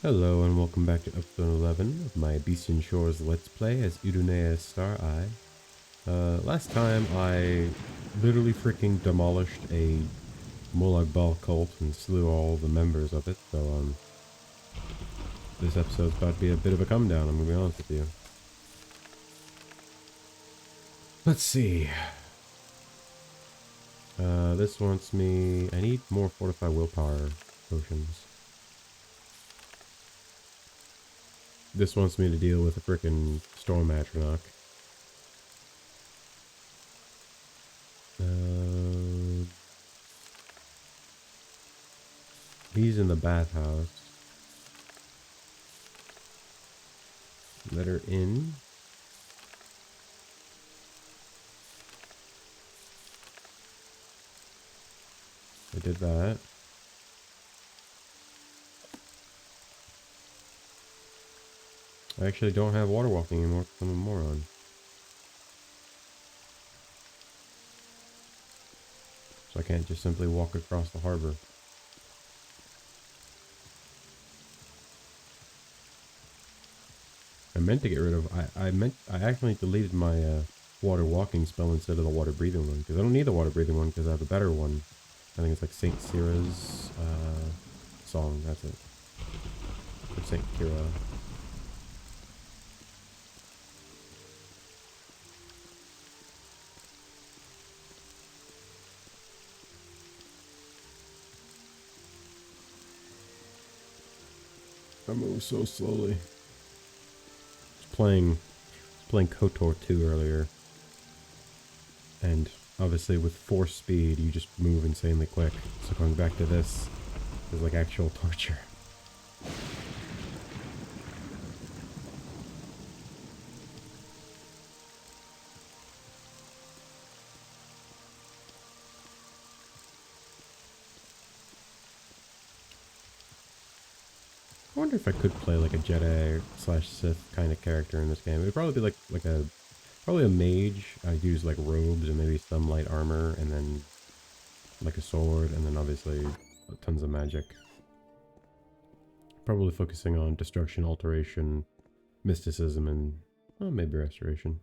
Hello and welcome back to episode 11 of my Abecean Shores Let's Play as Idonea Star-Eye. Last time I literally freaking demolished a Molag Bal cult and slew all the members of it, so this episode's about to be a bit of a come down, I'm gonna be honest with you. Let's see. This wants me... I need more fortified willpower potions. This wants me to deal with a frickin' storm atronach. He's in the bathhouse. Let her in. I did that. I actually don't have water walking anymore because I'm a moron. So I can't just simply walk across the harbor. I meant to get rid of... I actually deleted my water walking spell instead of the water breathing one. Because I don't need the water breathing one because I have a better one. I think it's like Saint Cyra's song. That's it. Or Saint Kira. I move so slowly. Playing KOTOR 2 earlier, and obviously with force speed you just move insanely quick, so going back to this is like actual torture. I wonder if I could play like a Jedi slash Sith kind of character in this game. It would probably be probably a mage. I'd use like robes and maybe some light armor, and then like a sword, and then obviously tons of magic. Probably focusing on destruction, alteration, mysticism, and maybe restoration.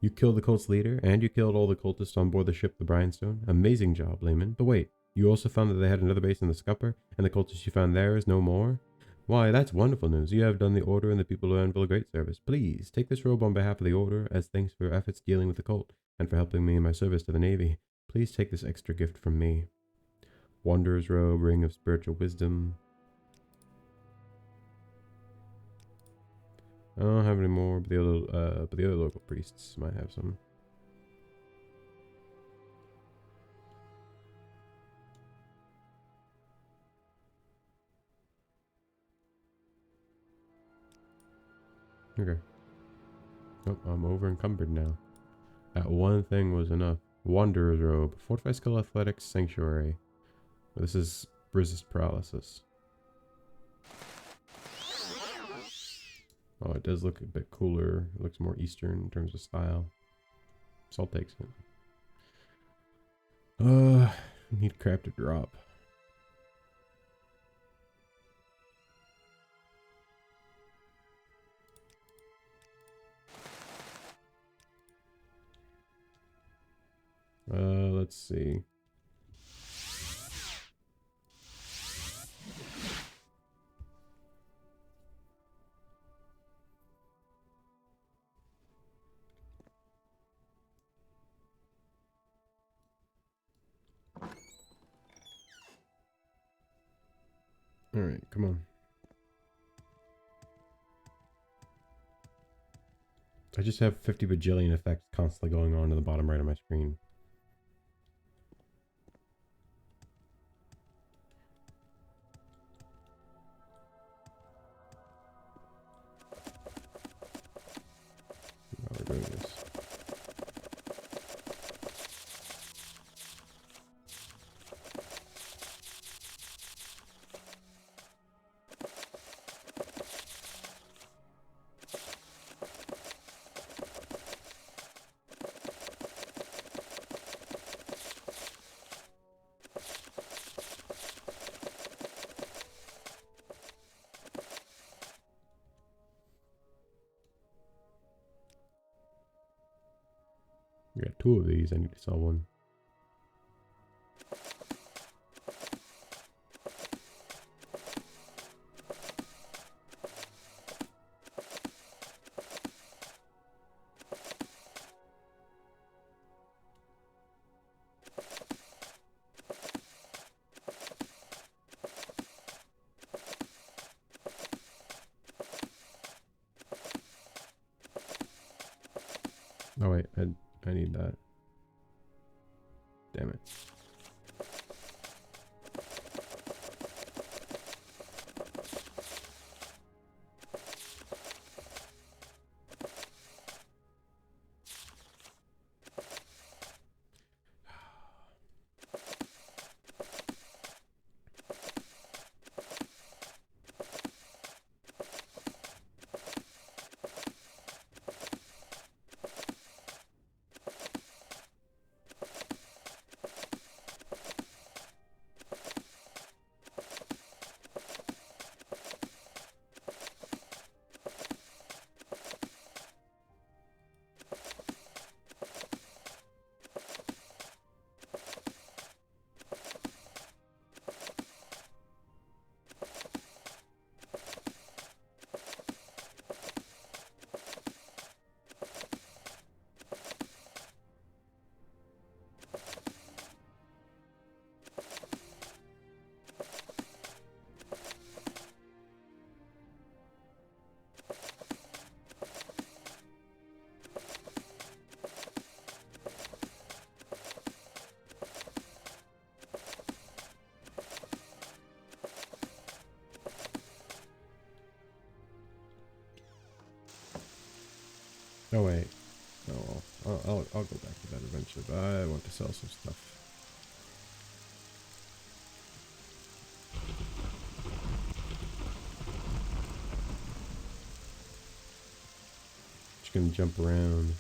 You killed the cult's leader, and you killed all the cultists on board the ship, the Bryanstone. Amazing job, Layman. But wait, you also found that they had another base in the Scupper, and the cultists you found there is no more? Why, that's wonderful news. You have done the Order and the people of Anvil a great service. Please, take this robe on behalf of the Order as thanks for your efforts dealing with the cult, and for helping me in my service to the Navy. Please take this extra gift from me. Wanderer's robe, ring of spiritual wisdom. I don't have any more, but the other local priests might have some. Okay. Oh, I'm over encumbered now. That one thing was enough. Wanderer's robe, fortified skill, athletics, sanctuary. This is resist paralysis. Oh, it does look a bit cooler. It looks more Eastern in terms of style. So I'll take it. Need crap to drop. Let's see. Alright, come on. I just have 50 bajillion effects constantly going on in the bottom right of my screen. Now we're doing this. I got 2 of these. I need to sell one. Oh wait, I need that. Damn it. Oh wait. Oh well. I'll go back to that eventually, but I want to sell some stuff. Just gonna jump around.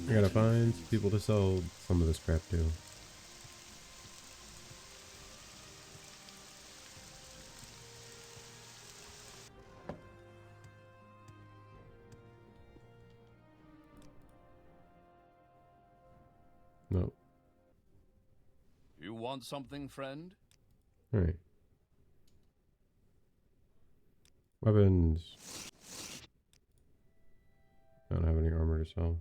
I gotta find people to sell some of this crap to. No. You want something, friend? Alright. Weapons. I don't have any armor to sell.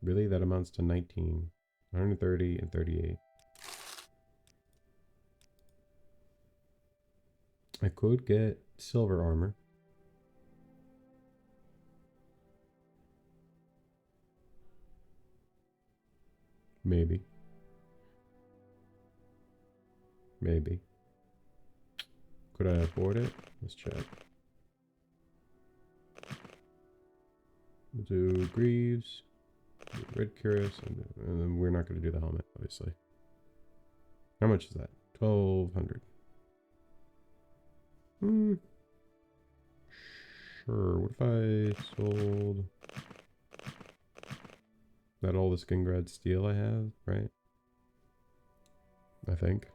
Really? That amounts to 19. 130 and 38. I could get silver armor. Maybe. Maybe. Could I afford it? Let's check. We'll do Greaves, Red Curious, and then we're not going to do the helmet, obviously. How much is that? 1,200. Sure. What if I sold that all the Skingrad steel I have, right? I think.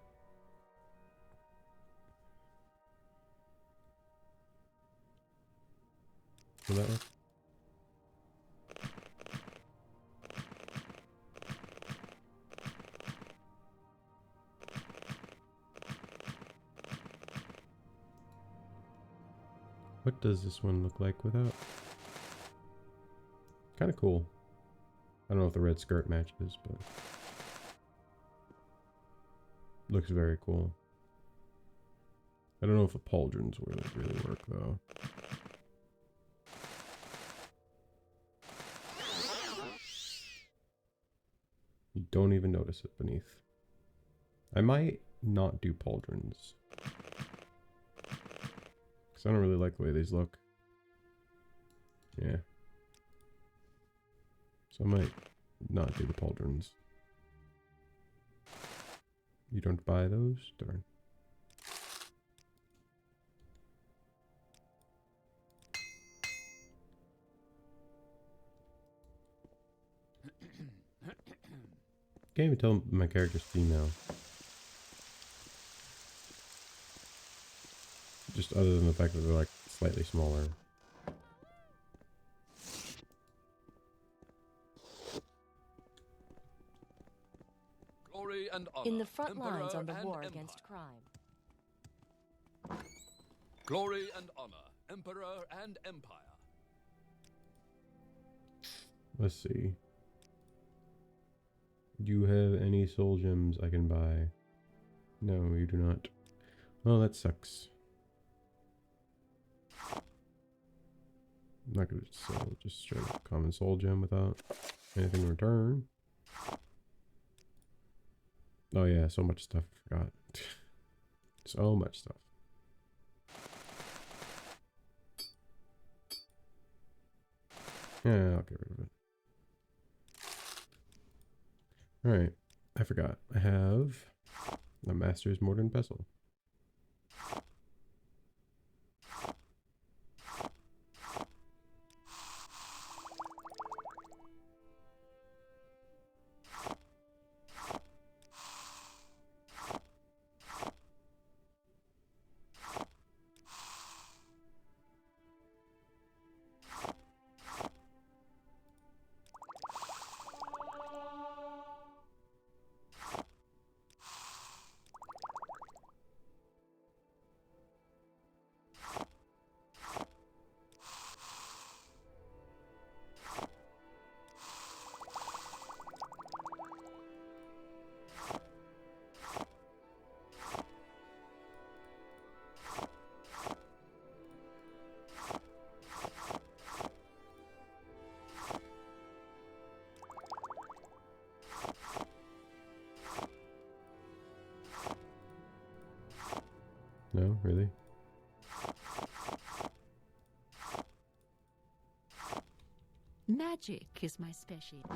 Will that work? What does this one look like without? Kind of cool. I don't know if the red skirt matches, but looks very cool. I don't know if the pauldrons really work though. You don't even notice it beneath. I might not do pauldrons. Because I don't really like the way these look. Yeah. So I might not do the pauldrons. You don't buy those? Darn. Can't even tell my character's female. Just other than the fact that they're like slightly smaller. honor. In the front lines Emperor on the and war empire. against crime. Glory and honor. Emperor and empire. Let's see. Do you have any soul gems I can buy? No, you do not. Well, that sucks. I'm not gonna sell just straight up common soul gem without anything in return. Oh yeah, so much stuff. I forgot. So much stuff. Yeah, I'll get rid of it. Alright, I forgot. I have the Master's Mortar and Pestle. No, really? Magic is my specialty.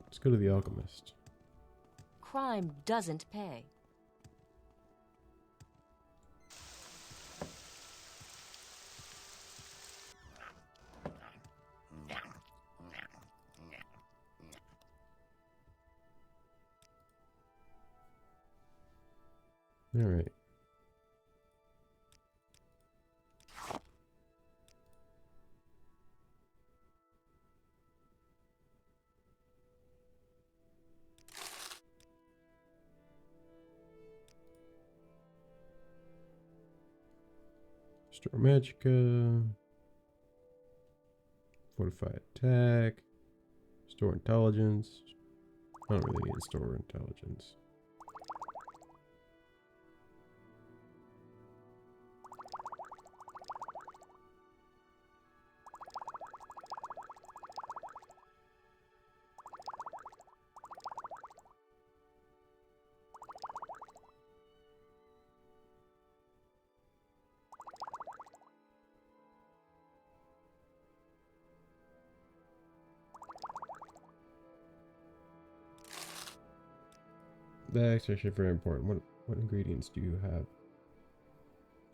Let's go to the Alchemist. Crime doesn't pay. Alright. Store Magica. Fortify Attack. Store Intelligence. I don't really need to store Intelligence. That's actually very important. What ingredients do you have?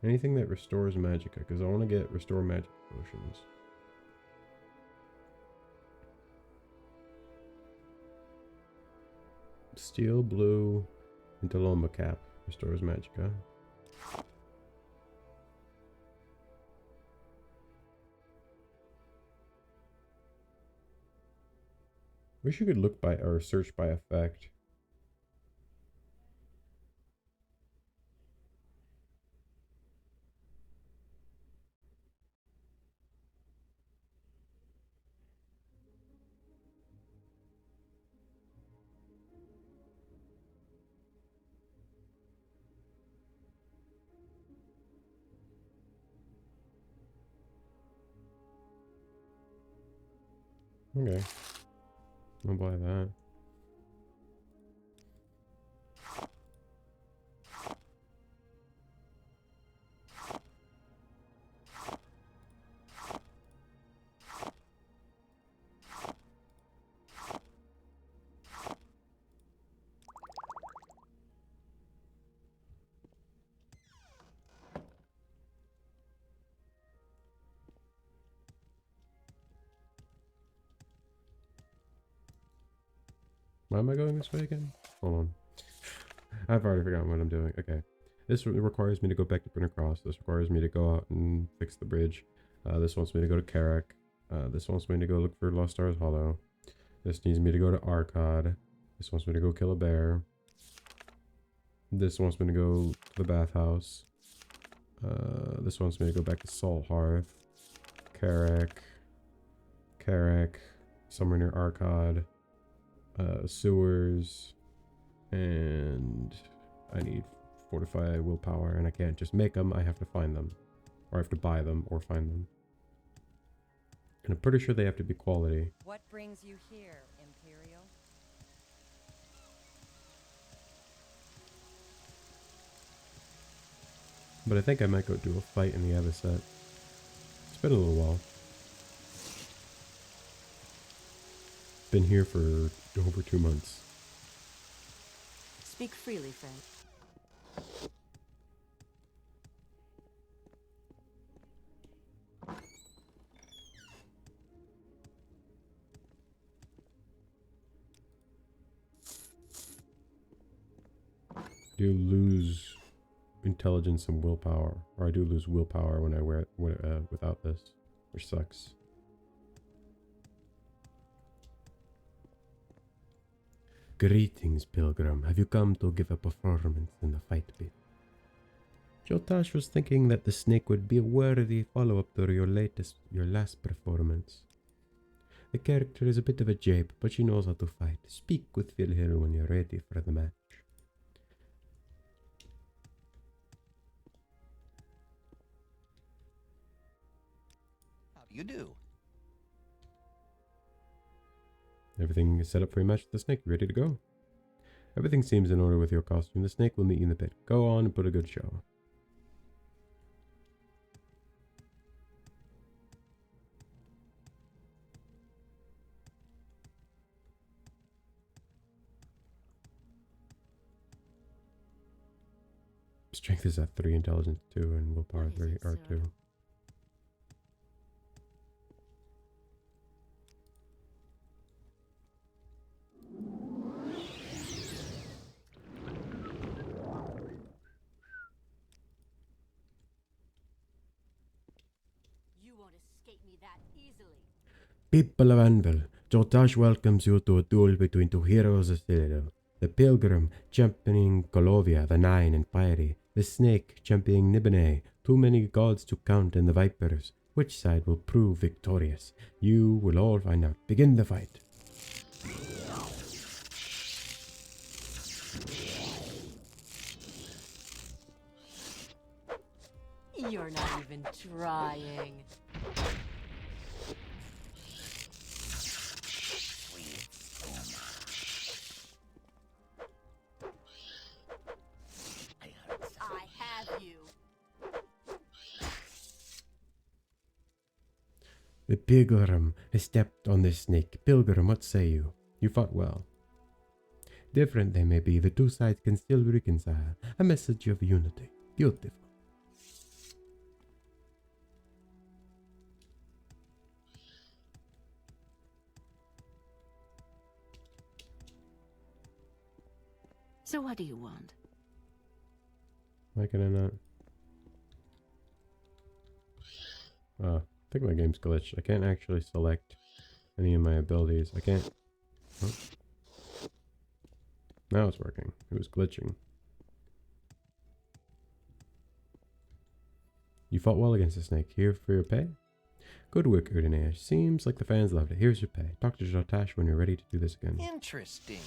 Anything that restores magicka, because I want to get restore magic potions. Steel blue and Taloma cap restores magicka. Wish you could look by or search by effect. Okay. I'll buy that. Why am I going this way again? Hold on. I've already forgotten what I'm doing. Okay. This requires me to go back to Printer Cross. This requires me to go out and fix the bridge. This wants me to go to Carrick. This wants me to go look for Lost Stars Hollow. This needs me to go to Arcod. This wants me to go kill a bear. This wants me to go to the bathhouse. This wants me to go back to Salt Hearth. Carrick. Somewhere near Arcod. Sewers. And I need fortified willpower, and I can't just make them, I have to find them. Or I have to buy them or find them. And I'm pretty sure they have to be quality. What brings you here, Imperial? But I think I might go do a fight in the Abecean. It's been a little while. Been here for over 2 months. Speak freely, friend. I do lose intelligence and willpower, or I do lose willpower when I wear it without this, which sucks. Greetings, pilgrim. Have you come to give a performance in the fight pit? Jotash was thinking that the snake would be a worthy follow-up to your last performance. The character is a bit of a jape, but she knows how to fight. Speak with Phil when you're ready for the match. You do. Everything is set up for your match with the snake. Ready to go? Everything seems in order with your costume. The snake will meet you in the pit. Go on and put a good show. Strength is at 3, intelligence 2, and willpower 3, R2. People of Anvil, Jotash welcomes you to a duel between two heroes of Cyrodiil. The Pilgrim championing Colovia, the Nine and Fiery. The Snake championing Nibene, too many gods to count, and the Vipers. Which side will prove victorious? You will all find out. Begin the fight. You're not even trying. The Pilgrim has stepped on this snake. Pilgrim, what say you? You fought well. Different they may be, the two sides can still reconcile. A message of unity. Beautiful. So what do you want? Why can I not? I think my game's glitched. I can't actually select any of my abilities. I can't. Oh. Now it's working. It was glitching. You fought well against the snake. Here for your pay? Good work, Idonea. Seems like the fans loved it. Here's your pay. Talk to Jotash when you're ready to do this again. Interesting.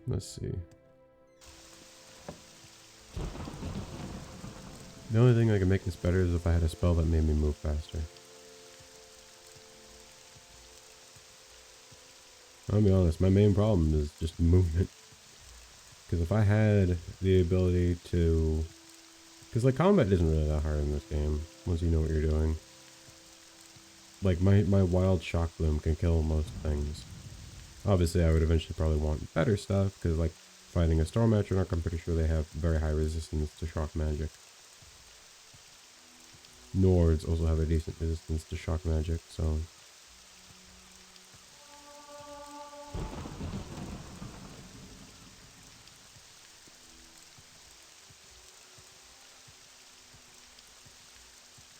Let's see. The only thing I can make this better is if I had a spell that made me move faster. I'll be honest, my main problem is just movement. Because if I had the ability to... Because like combat isn't really that hard in this game, once you know what you're doing. Like, my wild shock bloom can kill most things. Obviously, I would eventually probably want better stuff, because, like, fighting a storm atronach, I'm pretty sure they have very high resistance to shock magic. Nords also have a decent resistance to shock magic, so...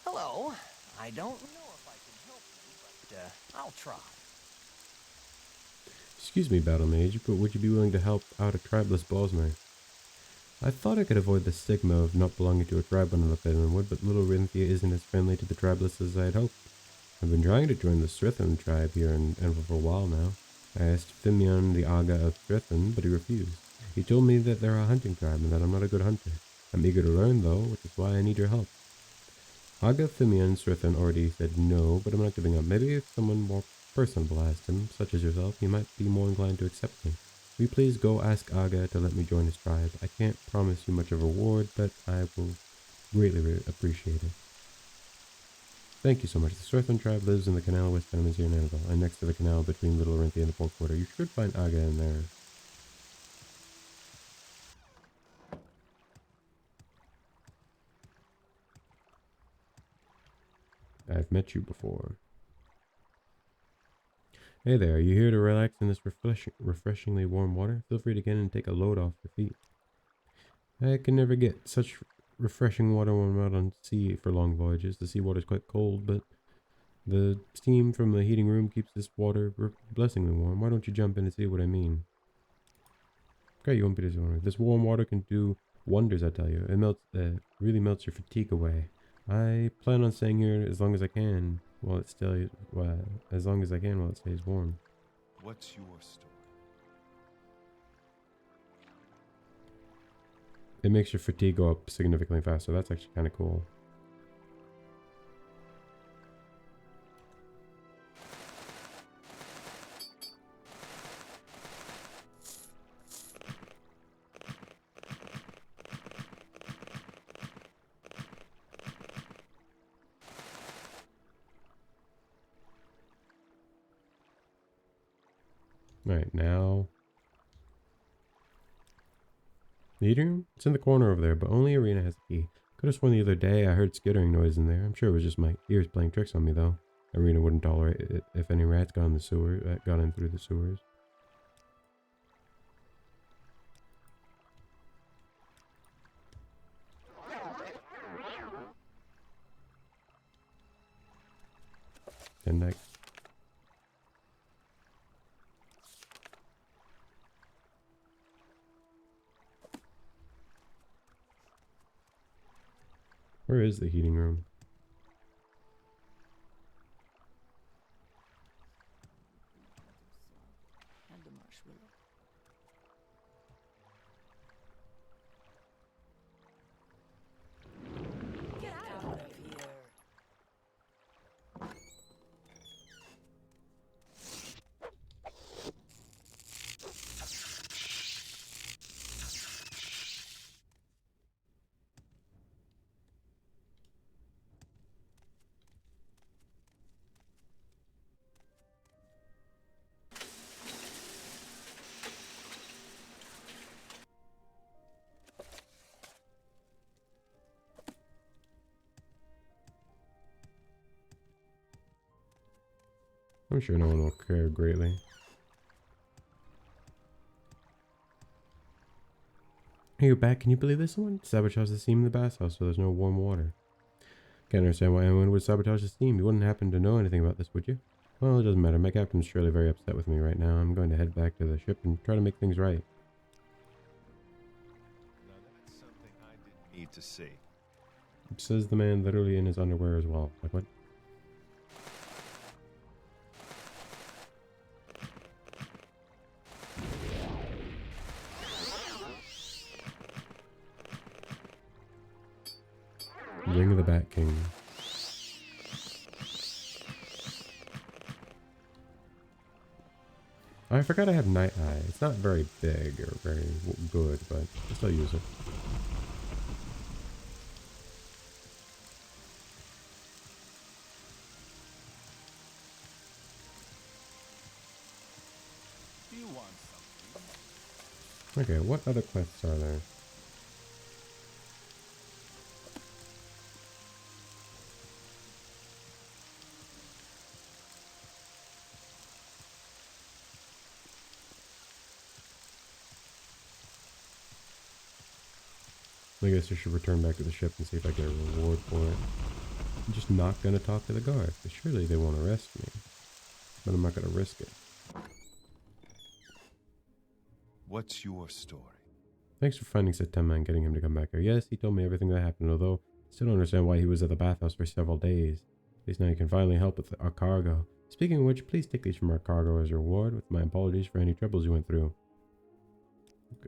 Hello. I don't know if I can help you, but I'll try. Excuse me, battlemage, but would you be willing to help out a tribeless Bosmer? I thought I could avoid the stigma of not belonging to a tribe when I looked at Inwood, but little Rinthia isn't as friendly to the tribeless as I had hoped. I've been trying to join the Strithen tribe here in Enfield for a while now. I asked Fimion, the Aga of Strithen, but he refused. He told me that they're a hunting tribe and that I'm not a good hunter. I'm eager to learn, though, which is why I need your help. Aga, Fimion, Strithen already said no, but I'm not giving up. Maybe if someone more personable asked him, such as yourself, he might be more inclined to accept me. Will you please go ask Aga to let me join his tribe? I can't promise you much of a reward, but I will greatly appreciate it. Thank you so much. The Strithen tribe lives in the canal west Venom's here in Annabelle, and next to the canal between Little Orinthia and the Port Quarter. You should find Aga in there. I've met you before. Hey there, are you here to relax in this refreshingly warm water? Feel free to get in and take a load off your feet. I can never get such refreshing water when I'm out on sea for long voyages. The seawater is quite cold, but the steam from the heating room keeps this water blessingly warm. Why don't you jump in and see what I mean? Okay, you won't be disappointed. This warm water can do wonders, I tell you. It melts, really melts your fatigue away. I plan on staying here as long as I can, while it stays, as long as I can while it stays warm. What's your story? It makes your fatigue go up significantly faster. That's actually kind of cool. Alright, now... The eating room? It's in the corner over there, but only Arena has a key. Could have sworn the other day I heard skittering noise in there. I'm sure it was just my ears playing tricks on me, though. Arena wouldn't tolerate it if any rats got in the sewer, got in through the sewers. And next. Where is the heating room? And the marshmallow. Get out of here. I'm sure no one will care greatly. Hey, you're back. Can you believe this one? Sabotage the steam in the bathhouse so there's no warm water. Can't understand why anyone would sabotage the steam. You wouldn't happen to know anything about this, would you? Well, it doesn't matter. My captain's surely very upset with me right now. I'm going to head back to the ship and try to make things right. Now that's something I didn't need to see. Says the man literally in his underwear as well. Like what? Ring of the Bat King. I forgot I have Night Eye. It's not very big or very good, but I still use it. you want something. Okay, what other quests are there? I guess I should return back to the ship and see if I get a reward for it. I'm just not gonna talk to the guard, because surely they won't arrest me. But I'm not gonna risk it. What's your story? Thanks for finding September and getting him to come back here. Yes, he told me everything that happened, although I still don't understand why he was at the bathhouse for several days. At least now you can finally help with our cargo. Speaking of which, please take these from our cargo as a reward, with my apologies for any troubles you went through.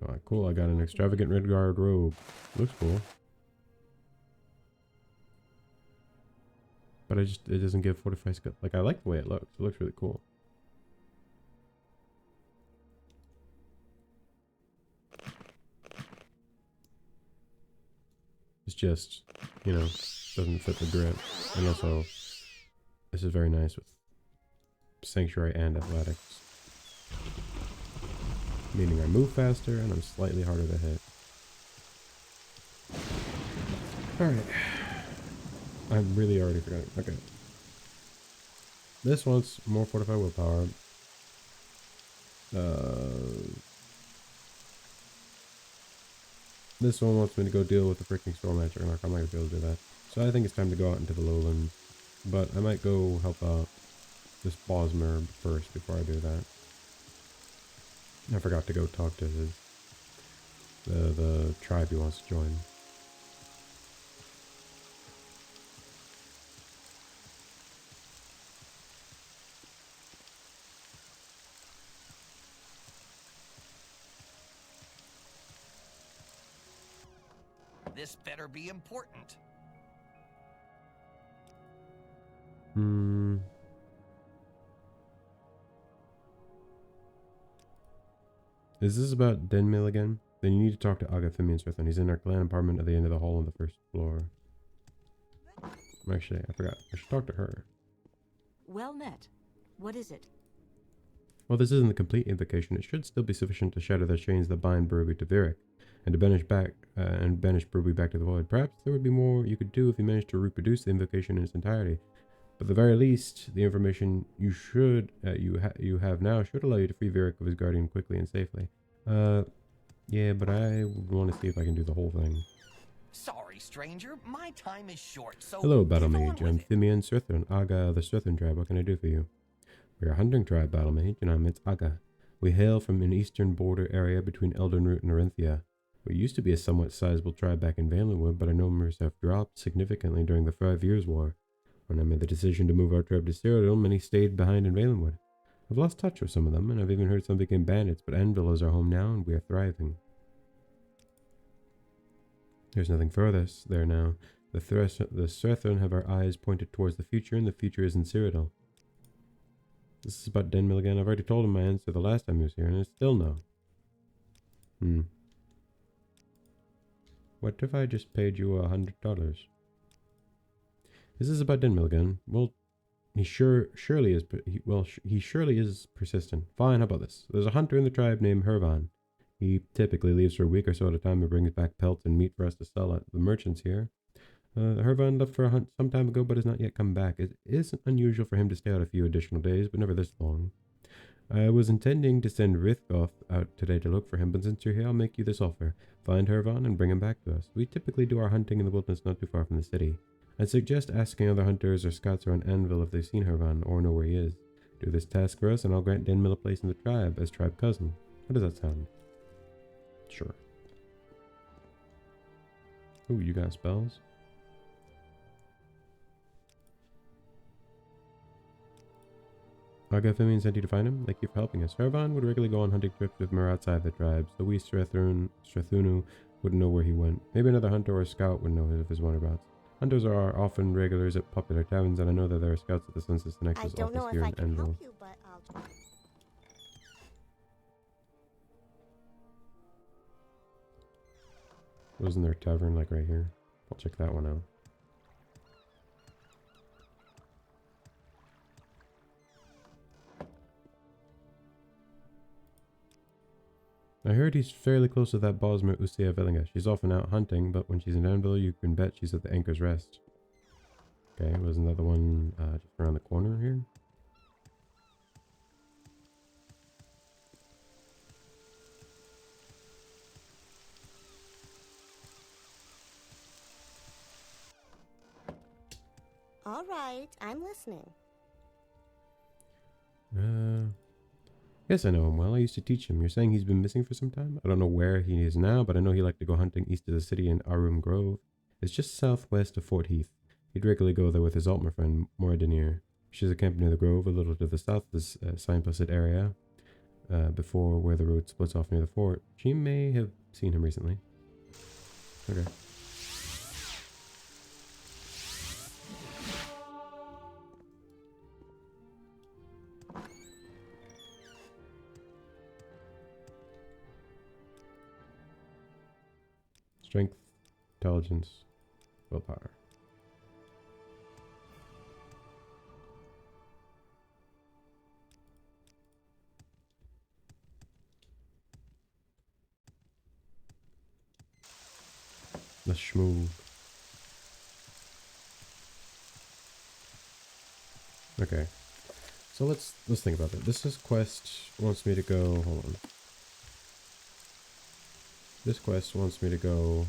God, cool, I got an extravagant red guard robe. Looks cool. But it doesn't give 45 skill. Like, I like the way it looks. It looks really cool. It's just, you know, doesn't fit the grip. And also, this is very nice with sanctuary and athletics. Meaning I move faster and I'm slightly harder to hit. Alright. I'm really already forgetting. Okay. This wants more fortified willpower. This one wants me to go deal with the freaking storm magic. I'm not gonna be able to do that. So I think it's time to go out into the lowlands. But I might go help out this Bosmer first before I do that. I forgot to go talk to the tribe he wants to join. This better be important. Is this about Denmil again? Then you need to talk to Agathimian Swithin. He's in our clan apartment at the end of the hall on the first floor. Actually, I forgot. I should talk to her. Well met. What is it? Well, this isn't the complete invocation. It should still be sufficient to shatter the chains that bind Bruby to Virik, and to banish Bruby back to the void. Perhaps there would be more you could do if you managed to reproduce the invocation in its entirety. But at the very least, the information you have now should allow you to free Virik of his guardian quickly and safely. Yeah, but I would want to see if I can do the whole thing. Sorry, stranger. My time is short, so... Hello, battle get on mage. with I'm it. Thimian Swithin, Aga of the Swithin tribe. What can I do for you? We're a hunting tribe, battle mage, and I'm its Aga. We hail from an eastern border area between Eldenroot and Orinthia. We used to be a somewhat sizable tribe back in Valenwood, but our numbers have dropped significantly during the 5 Years' War. When I made the decision to move our tribe to Cyrodiil, many stayed behind in Valenwood. I've lost touch with some of them, and I've even heard some became bandits, but Anvil is our home now, and we are thriving. There's nothing further there now. The Swithin have our eyes pointed towards the future, and the future is in Cyrodiil. This is about Denmil again. I've already told him my answer the last time he was here, and it's still no. What if I just paid you $100? This is about Denmil again. Well, he surely is persistent. Fine, how about this? There's a hunter in the tribe named Hervan. He typically leaves for a week or so at a time and brings back pelts and meat for us to sell at the merchants here. Hervan left for a hunt some time ago, but has not yet come back. It isn't unusual for him to stay out a few additional days, but never this long. I was intending to send Rithgoth out today to look for him, but since you're here, I'll make you this offer. Find Hervan and bring him back to us. We typically do our hunting in the wilderness not too far from the city. I'd suggest asking other hunters or scouts around Anvil if they've seen Hervan or know where he is. Do this task for us, and I'll grant Denmil a place in the tribe as tribe cousin. How does that sound? Sure. Ooh, you got spells? Agathimian sent you to find him. Thank you for helping us. Hervan would regularly go on hunting trips with Mir outside the tribe, so we Strathunu wouldn't know where he went. Maybe another hunter or scout would know of his whereabouts. Hunters are often regulars at popular taverns, and I know that there are scouts at the Census Nexus office here in Anvil. You, but I'll... Wasn't there a tavern like right here? I'll check that one out. I heard he's fairly close to that Bosmer Usia Velinga. She's often out hunting, but when she's in Anvil, you can bet she's at the Anchor's Rest. Okay, wasn't that the one just around the corner here? All right, I'm listening. Yes, I know him well. I used to teach him. You're saying he's been missing for some time? I don't know where he is now, but I know he liked to go hunting east of the city in Arum Grove. It's just southwest of Fort Heath. He'd regularly go there with his Altmer friend, Moradinier. She's a camp near the Grove, a little to the south of this signposted area, before where the road splits off near the fort. She may have seen him recently. Okay. Strength, intelligence, willpower. Let's schmooze. Okay. So let's think about that. This quest wants me to go, hold on. This quest wants me to go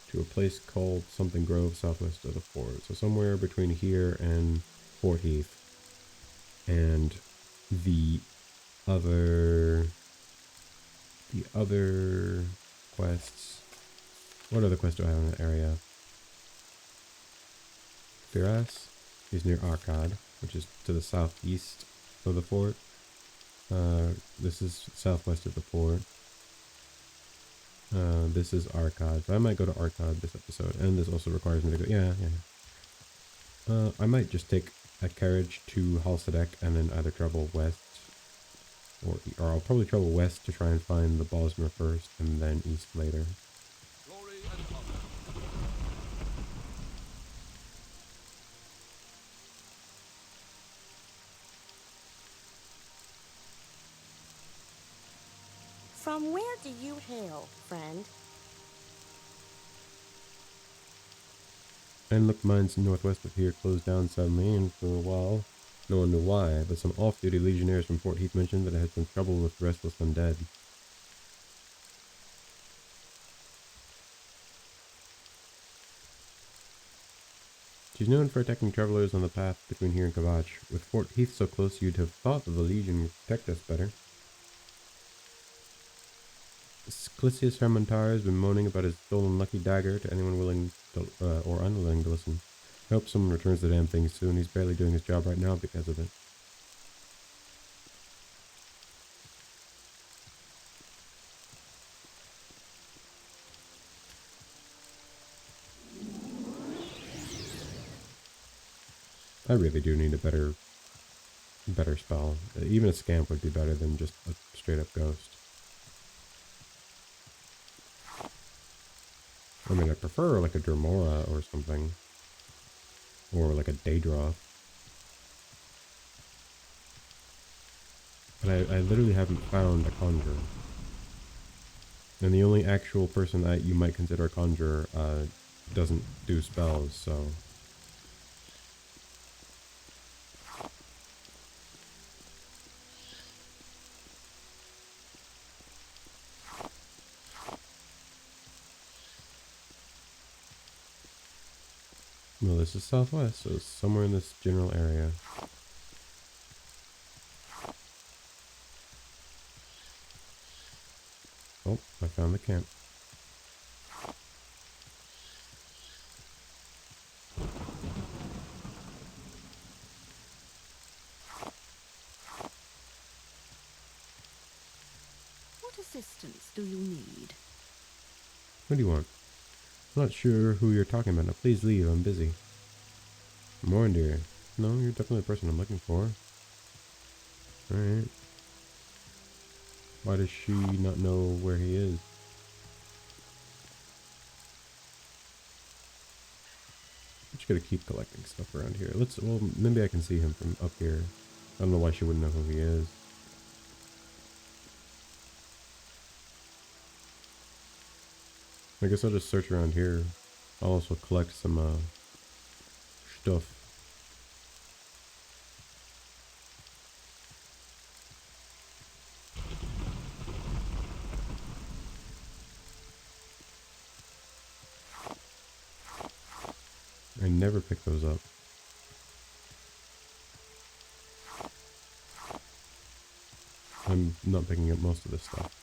to a place called something Grove southwest of the fort. So somewhere between here and Fort Heath. And the other quests. What other quests do I have in that area? Firas is near Arcad, which is to the southeast of the fort. This is southwest of the fort. This is Arcad. So I might go to Arcad this episode. And this also requires me to go... Yeah. I might just take a carriage to Halsadek and then either travel west. Or I'll probably travel west to try and find the Bosmer first and then east later. Glory and honor. From where do you hail, friend? Look, mines northwest of here closed down suddenly, and for a while, no one knew why, but some off-duty legionnaires from Fort Heath mentioned that it had some trouble with restless undead. She's known for attacking travelers on the path between here and Kavach. With Fort Heath so close, you'd have thought that the Legion would protect us better. Clisius Hermontar has been moaning about his stolen lucky dagger to anyone willing to, or unwilling to listen. I hope someone returns the damn thing soon. He's barely doing his job right now because of it. I really do need a better spell. Even a scamp would be better than just a straight up ghost. I mean, I prefer like a Dremora or something. Or like a Daedra. But I literally haven't found a conjurer. And the only actual person that you might consider a conjurer doesn't do spells, so... Well, this is southwest, so it's somewhere in this general area. Oh, I found the camp. What assistance do you need? What do you want? I'm not sure who you're talking about. Now, please leave. I'm busy. Morindir. No, you're definitely the person I'm looking for. Alright. Why does she not know where he is? I'm just gonna keep collecting stuff around here. Well, maybe I can see him from up here. I don't know why she wouldn't know who he is. I guess I'll just search around here. I'll also collect some stuff. I never pick those up. I'm not picking up most of this stuff.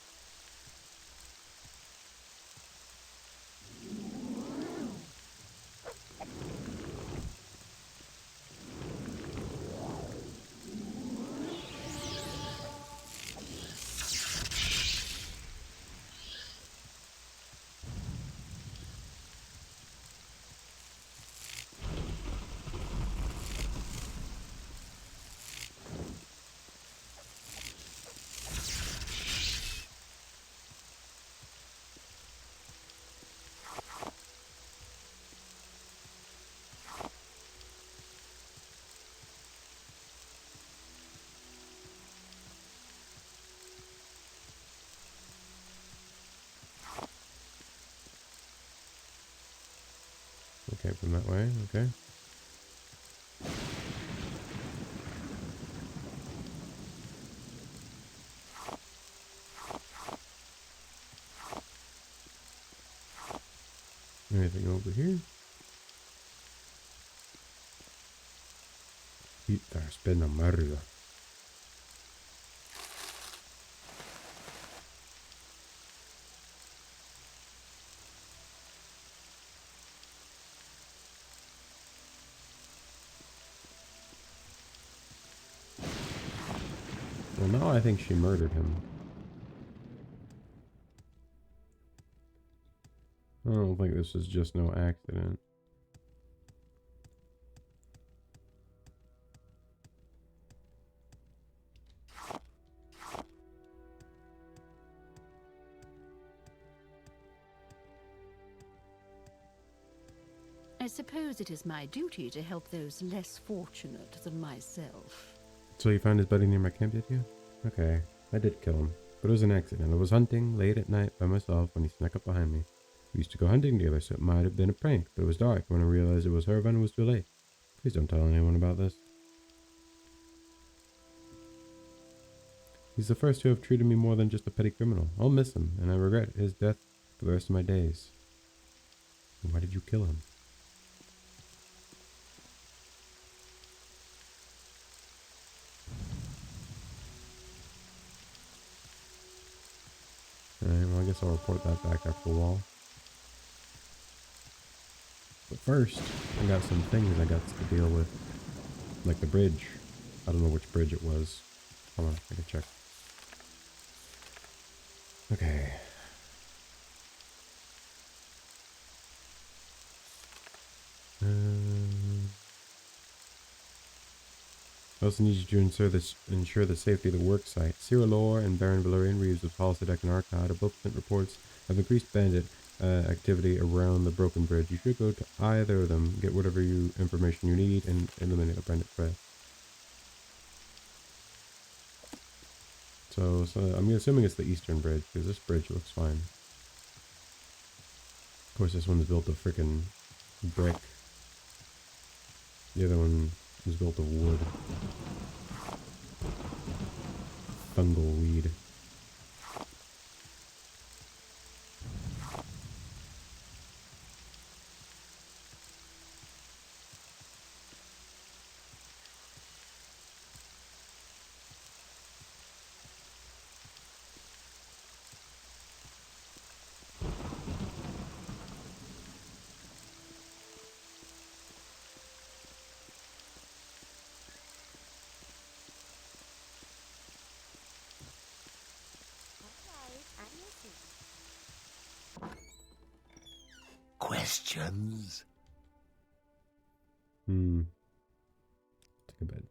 Okay, from that way, okay. Anything over here? There's been a murder. Well, now I think she murdered him. I don't think this is just no accident. I suppose it is my duty to help those less fortunate than myself. So you found his buddy near my camp, did you? Okay, I did kill him. But it was an accident. I was hunting late at night by myself when he snuck up behind me. We used to go hunting together, so it might have been a prank, but it was dark when I realized it was her when it was too late. Please don't tell anyone about this. He's the first to have treated me more than just a petty criminal. I'll miss him, and I regret his death for the rest of my days. Why did you kill him? Alright, well I guess I'll report that back after a while. But first, I got some things I got to deal with. Like the bridge. I don't know which bridge it was. Hold on, I can check. Okay. I also need you to ensure the safety of the work site. Cyrodiil and Baron Valerian Reeves of Hollisadek and Arcade have both sent reports of increased bandit activity around the broken bridge. You should go to either of them, get whatever information you need, and eliminate a bandit threat. So I'm assuming it's the eastern bridge, because this bridge looks fine. Of course, this one's built of frickin' brick. The other one is built of wood. Fungal weed. Questions? Take a bed.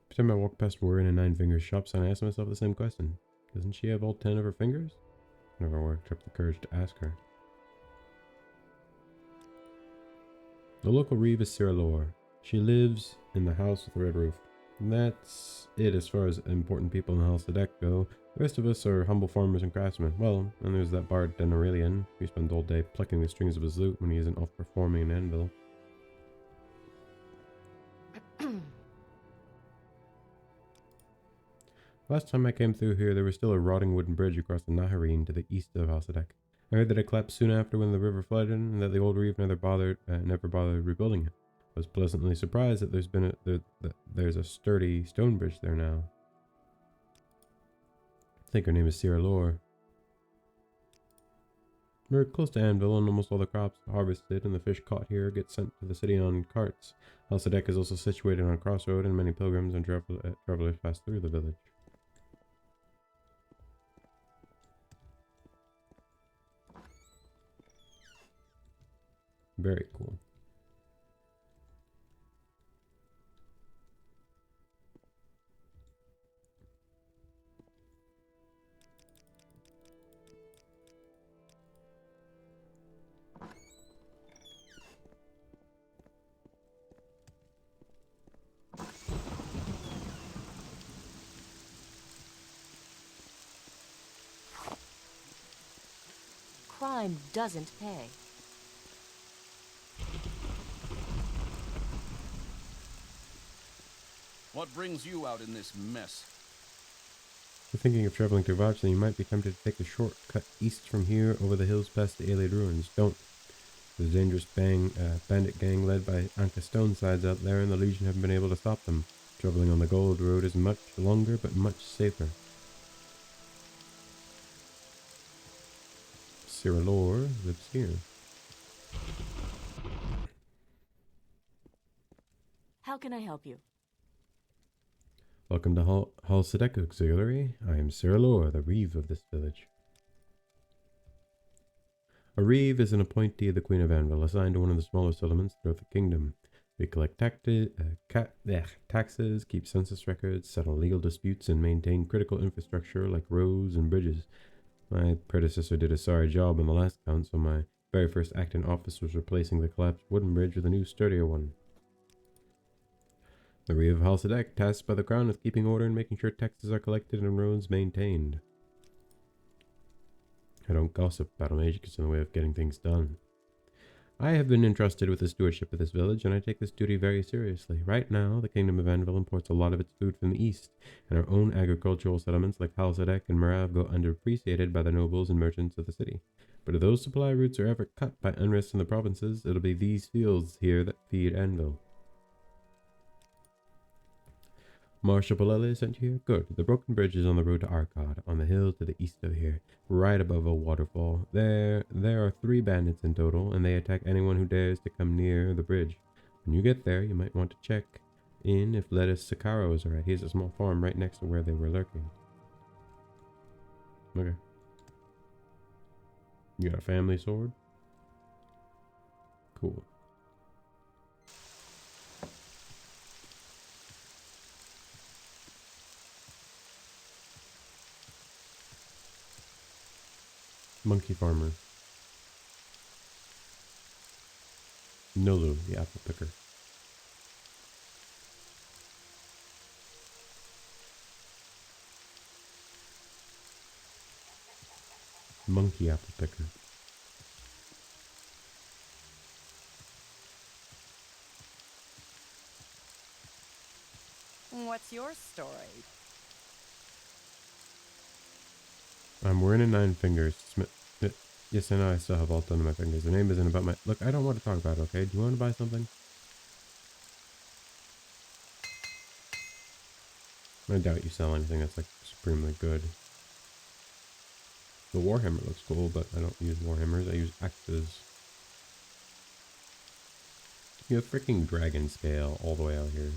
Every time I walk past Warren and Nine Fingers shops, and I ask myself the same question. Doesn't she have all 10 of her fingers? Never worked up the courage to ask her. The local reeve is Cyrodiil. She lives in the house with the red roof. And that's it as far as important people in Halsadek go. The rest of us are humble farmers and craftsmen. Well, and there's that bard Denarilian, who spends all day plucking the strings of his lute when he isn't off performing an anvil. Last time I came through here, there was still a rotting wooden bridge across the Naharine to the east of Halsadek. I heard that it collapsed soon after when the river flooded, and that the old reeve never bothered rebuilding it. I was pleasantly surprised that there's a sturdy stone bridge there now. I think her name is Cyrodiil. We're close to Anvil, and almost all the crops harvested and the fish caught here get sent to the city on carts. Halsadek is also situated on a crossroad, and many pilgrims and travelers pass through the village. Very cool. Crime doesn't pay. What brings you out in this mess? If you're thinking of traveling to Vouch, then you might be tempted to take a shortcut east from here over the hills past the Ayleid ruins. Don't. There's a dangerous bandit gang led by Anka Stonesides out there, and the Legion haven't been able to stop them. Traveling on the Gold Road is much longer, but much safer. Cyrodiil lives here. How can I help you? Welcome to Halsadek Auxiliary. I am Cyrodiil, the reeve of this village. A reeve is an appointee of the Queen of Anvil, assigned to one of the smaller settlements throughout the kingdom. We collect taxes, keep census records, settle legal disputes, and maintain critical infrastructure like roads and bridges. My predecessor did a sorry job on the last count, so my very first act in office was replacing the collapsed wooden bridge with a new, sturdier one. The Reeve of Halsadek, tasked by the Crown with keeping order and making sure taxes are collected and roads maintained. I don't gossip, battlemage gets in the way of getting things done. I have been entrusted with the stewardship of this village, and I take this duty very seriously. Right now, the Kingdom of Anvil imports a lot of its food from the east, and our own agricultural settlements like Halsadek and Marav go underappreciated by the nobles and merchants of the city. But if those supply routes are ever cut by unrest in the provinces, it'll be these fields here that feed Anvil. Marshal Palele sent you here? Good. The broken bridge is on the road to Arkad, on the hill to the east of here, right above a waterfall. There are 3 bandits in total, and they attack anyone who dares to come near the bridge. When you get there, you might want to check in if Lettuce Sakaro is alright. He has a small farm right next to where they were lurking. Okay. You got a family sword? Cool. Monkey farmer. Nolu, the apple picker. Monkey apple picker. What's your story? I'm wearing a 9 fingers. Yes, I know I still have alt on my fingers. The name isn't about my... Look, I don't want to talk about it, okay? Do you want to buy something? I doubt you sell anything that's like supremely good. The Warhammer looks cool, but I don't use Warhammers. I use axes. You have freaking dragon scale all the way out here.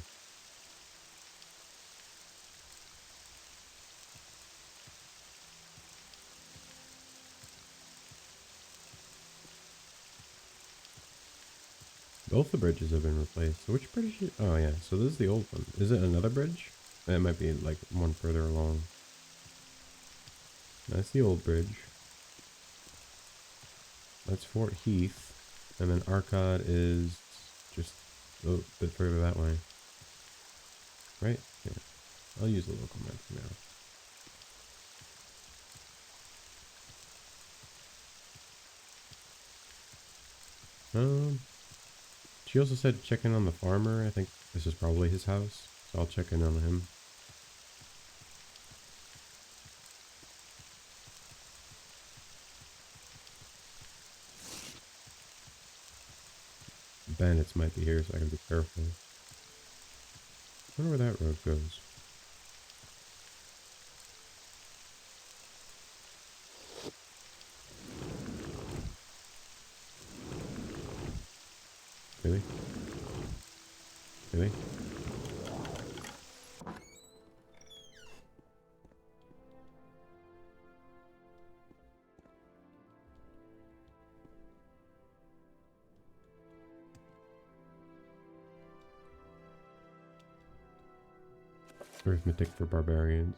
Both the bridges have been replaced. So which bridge is... Oh yeah, so this is the old one. Is it another bridge? It might be like one further along. That's the old bridge. That's Fort Heath. And then Arkad is just a bit further that way. Right? Yeah, I'll use the local map for now. She also said check in on the farmer. I think this is probably his house, so I'll check in on him. Bandits might be here, so I gotta be careful. I wonder where that road goes. Really? Really? Arithmetic for barbarians.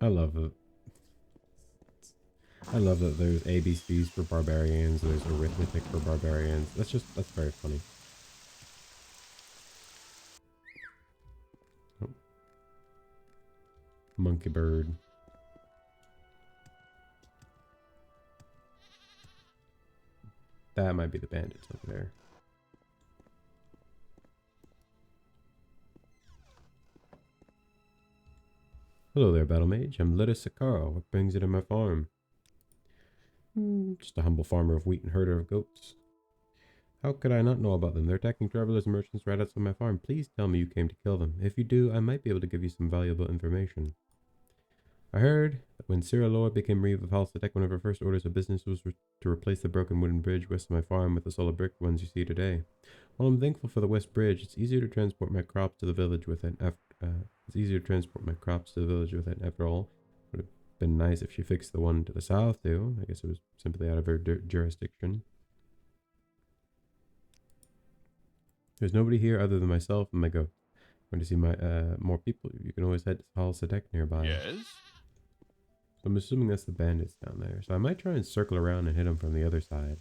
I love it. I love that there's ABCs for barbarians, there's arithmetic for barbarians. That's very funny. Oh. Monkey bird. That might be the bandits over there. Hello there, battlemage. I'm Illia Sakara. What brings you to my farm? Just a humble farmer of wheat and herder of goats. How could I not know about them? They're attacking travelers and merchants right outside my farm. Please tell me you came to kill them. If you do, I might be able to give you some valuable information. I heard that when Cyrodiil became Reeve of Halsadek, one of her first orders of business was to replace the broken wooden bridge west of my farm with the solid brick ones you see today. While I'm thankful for the west bridge, it's easier to transport my crops to the village with it. After all, would have been nice if she fixed the one to the south too. I guess it was simply out of her jurisdiction. There's nobody here other than myself and my goat. Going to see more people. You can always head to Halsadek nearby. Yes? So I'm assuming that's the bandits down there. So I might try and circle around and hit them from the other side.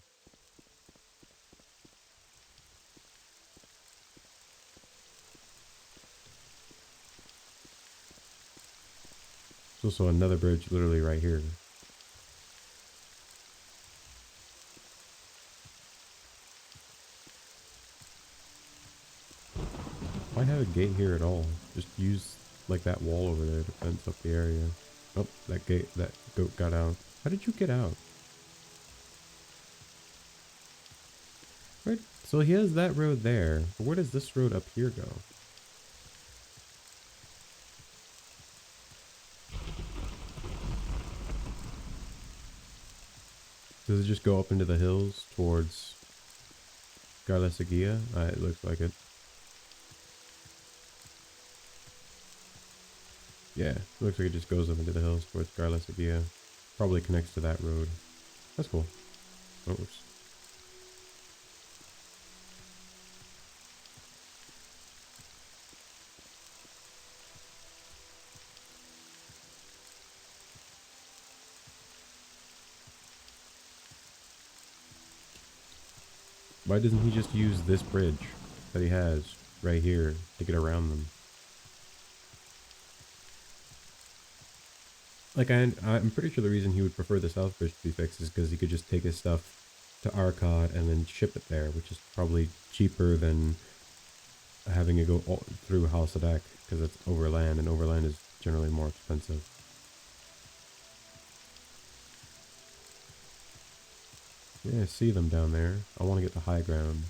There's also another bridge literally right here. Why have a gate here at all? Just use like that wall over there to fence up the area. Oh, that goat got out. How did you get out? Right, so he has that road there. But where does this road up here go? Does it just go up into the hills towards Garlesagia? It looks like it. Yeah, looks like it just goes up into the hills towards Garlesagia. Probably connects to that road. That's cool. Oh, oops. Why doesn't he just use this bridge that he has right here to get around them? Like, I'm pretty sure the reason he would prefer the south bridge to be fixed is because he could just take his stuff to Arcot and then ship it there, which is probably cheaper than having it go through Halsadek, because it's overland, and overland is generally more expensive. Yeah, I see them down there. I want to get the high ground.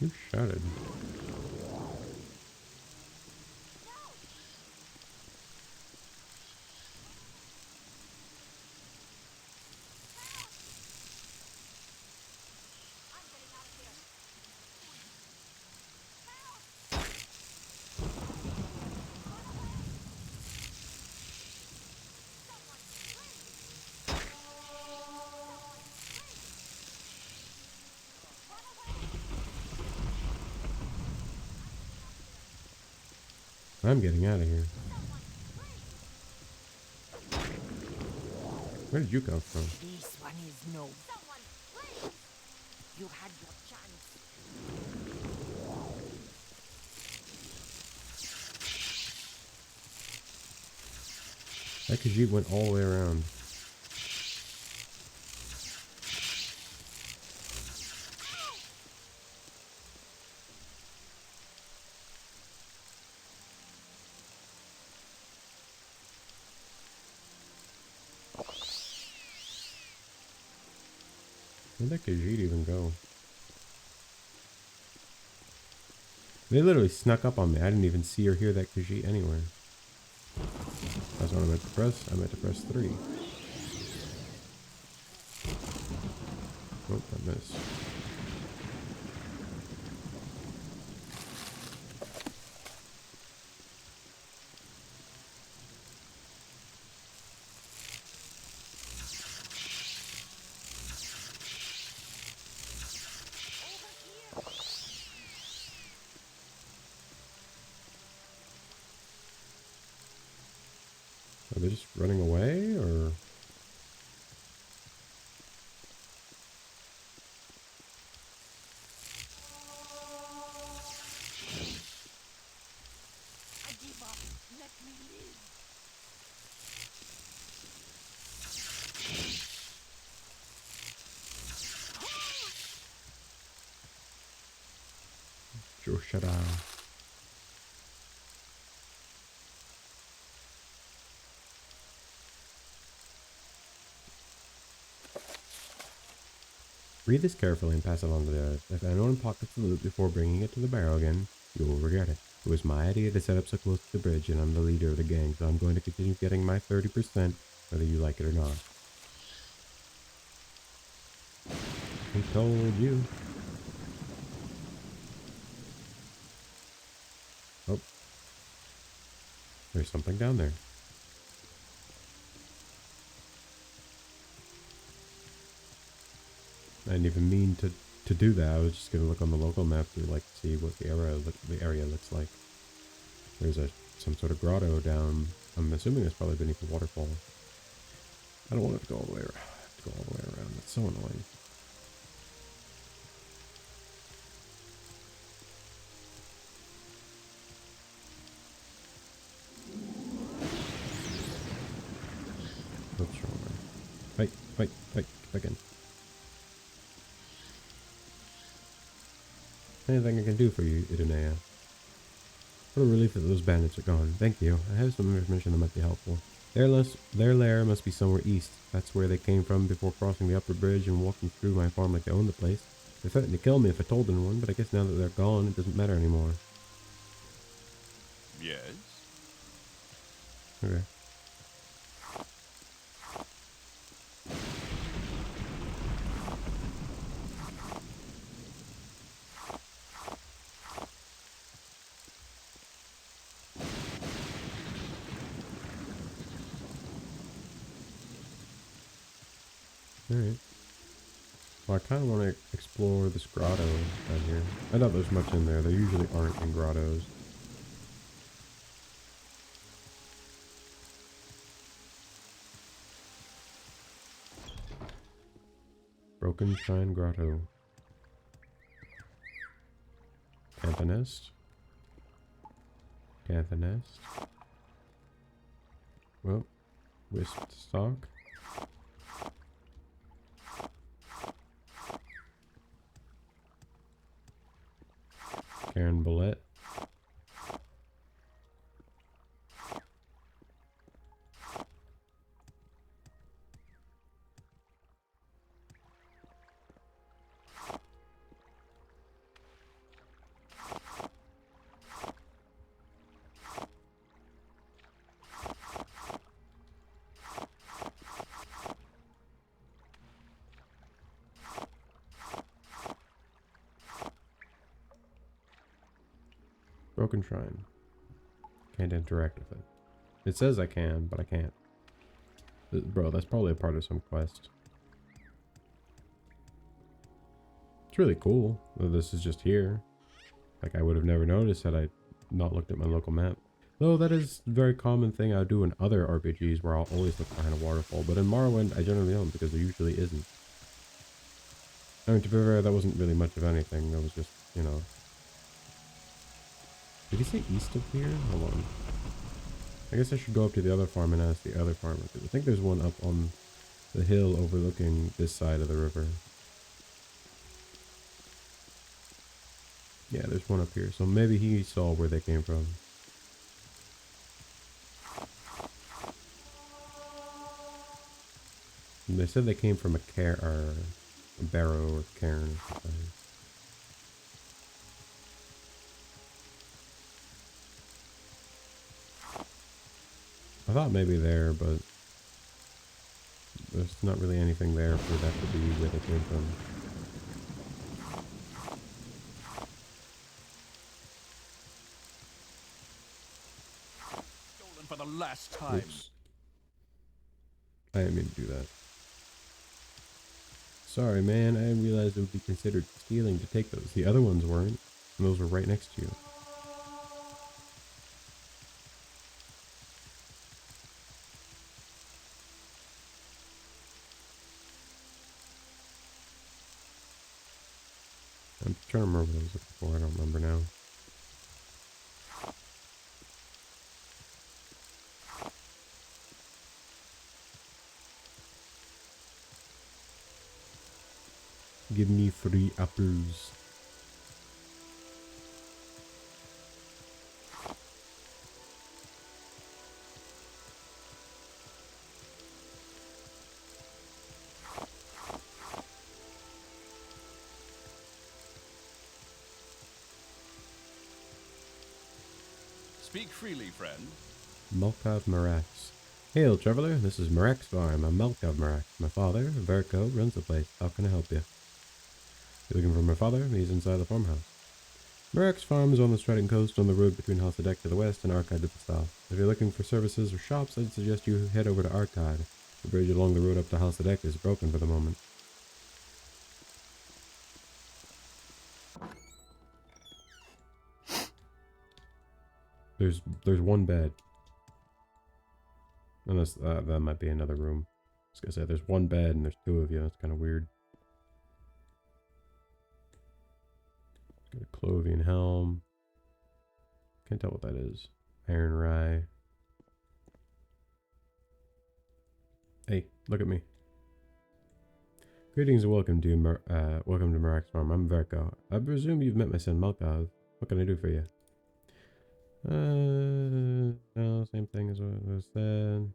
Who shouted? I'm getting out of here. Where did you come from? This one is no. Someone, please! You had your chance. That Khajiit went all the way around. Where'd that Khajiit even go? They literally snuck up on me. I didn't even see or hear that Khajiit anywhere. That's what I meant to press. I meant to press 3. Oh, I missed. Are they just running away, or? I give up. Let me live. Joshada. Read this carefully and pass it on to the others. If anyone pockets the loot before bringing it to the barrel again, you will regret it. It was my idea to set up so close to the bridge, and I'm the leader of the gang, so I'm going to continue getting my 30%, whether you like it or not. He told you. Oh. There's something down there. I didn't even mean to do that. I was just gonna look on the local map to like see what the area looks like. There's some sort of grotto down. I'm assuming it's probably beneath the waterfall. I don't want it to go all the way around. To go all the way around. That's so annoying. What's wrong there? Fight, get back in. Anything I can do for you, Idonea? What a relief that those bandits are gone. Thank you. I have some information that might be helpful. Their lair must be somewhere east. That's where they came from before crossing the upper bridge and walking through my farm like they owned the place. They threatened to kill me if I told anyone, but I guess now that they're gone, it doesn't matter anymore. Yes? Okay. Alright. Well, I kind of want to explore this grotto down here. I doubt there's much in there. There usually aren't in grottos. Broken Shrine Grotto. Cantha Nest. Cantha Nest. Well, Wisp Stalk. Karen Bullet. Broken Shrine. Can't interact with it. It says I can, but I can't. Bro, that's probably a part of some quest. It's really cool that this is just here. Like, I would have never noticed had I not looked at my local map. Though that is a very common thing I do in other RPGs where I'll always look behind a waterfall, but in Morrowind I generally don't because there usually isn't. I mean, to be fair, that wasn't really much of anything. That was just, you know... Did he say east of here? Hold on. I guess I should go up to the other farm and ask the other farmer, because I think there's one up on the hill overlooking this side of the river. Yeah, there's one up here, so maybe he saw where they came from. And they said they came from a barrow or cairn or something. I thought maybe there, but there's not really anything there for that to be where they came from. Stolen for the last time. Oops. I didn't mean to do that. Sorry, man. I didn't realize it would be considered stealing to take those. The other ones weren't, and those were right next to you. I'm trying to remember what I was looking for. I don't remember now. Give me 3 apples. Speak freely, friend. Malkav Marax. Hail, traveler. This is Marax Farm. I'm Malkav Marax. My father, Verko, runs the place. How can I help you? You're looking for my father? He's inside the farmhouse. Marax Farm is on the Striding Coast on the road between Halsadek to the west and Arkide to the south. If you're looking for services or shops, I'd suggest you head over to Arkide. The bridge along the road up to Halsadek is broken for the moment. There's one bed. Unless that might be another room. I was gonna say there's one bed and there's 2 of you. That's kind of weird. Got a Clovian helm. Can't tell what that is. Iron rye. Hey, look at me. Greetings and welcome to Marax Farm. I'm Verko. I presume you've met my son Malkav. What can I do for you? No, same thing as what was said.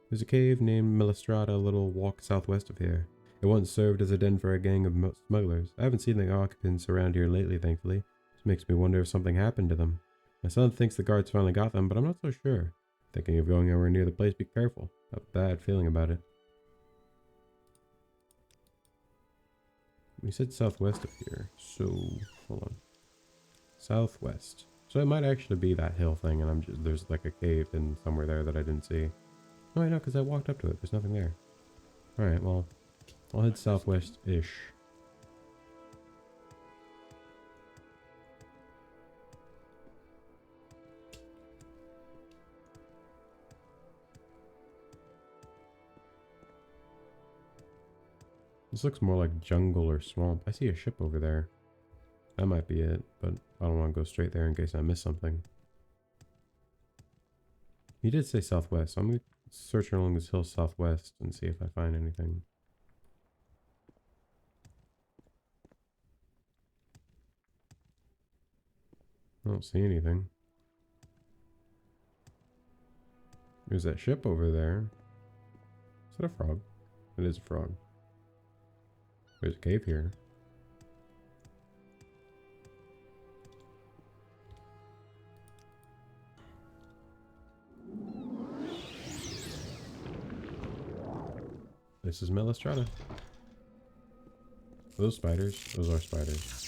There's a cave named Melistrata a little walk southwest of here. It once served as a den for a gang of smugglers. I haven't seen the occupants around here lately, thankfully. This makes me wonder if something happened to them. My son thinks the guards finally got them, but I'm not so sure. Thinking of going anywhere near the place, be careful. I have a bad feeling about it. We said southwest of here, so hold on. Southwest. So it might actually be that hill thing, and there's like a cave in somewhere there that I didn't see. No, I know, because I walked up to it. There's nothing there. All right, well, I'll head southwest-ish. This looks more like jungle or swamp. I see a ship over there. That might be it, but I don't want to go straight there in case I miss something. He did say southwest, so I'm going to search along this hill southwest and see if I find anything. I don't see anything. There's that ship over there. Is that a frog? It is a frog. There's a cave here. This is Melistrata. Those spiders? Those are spiders.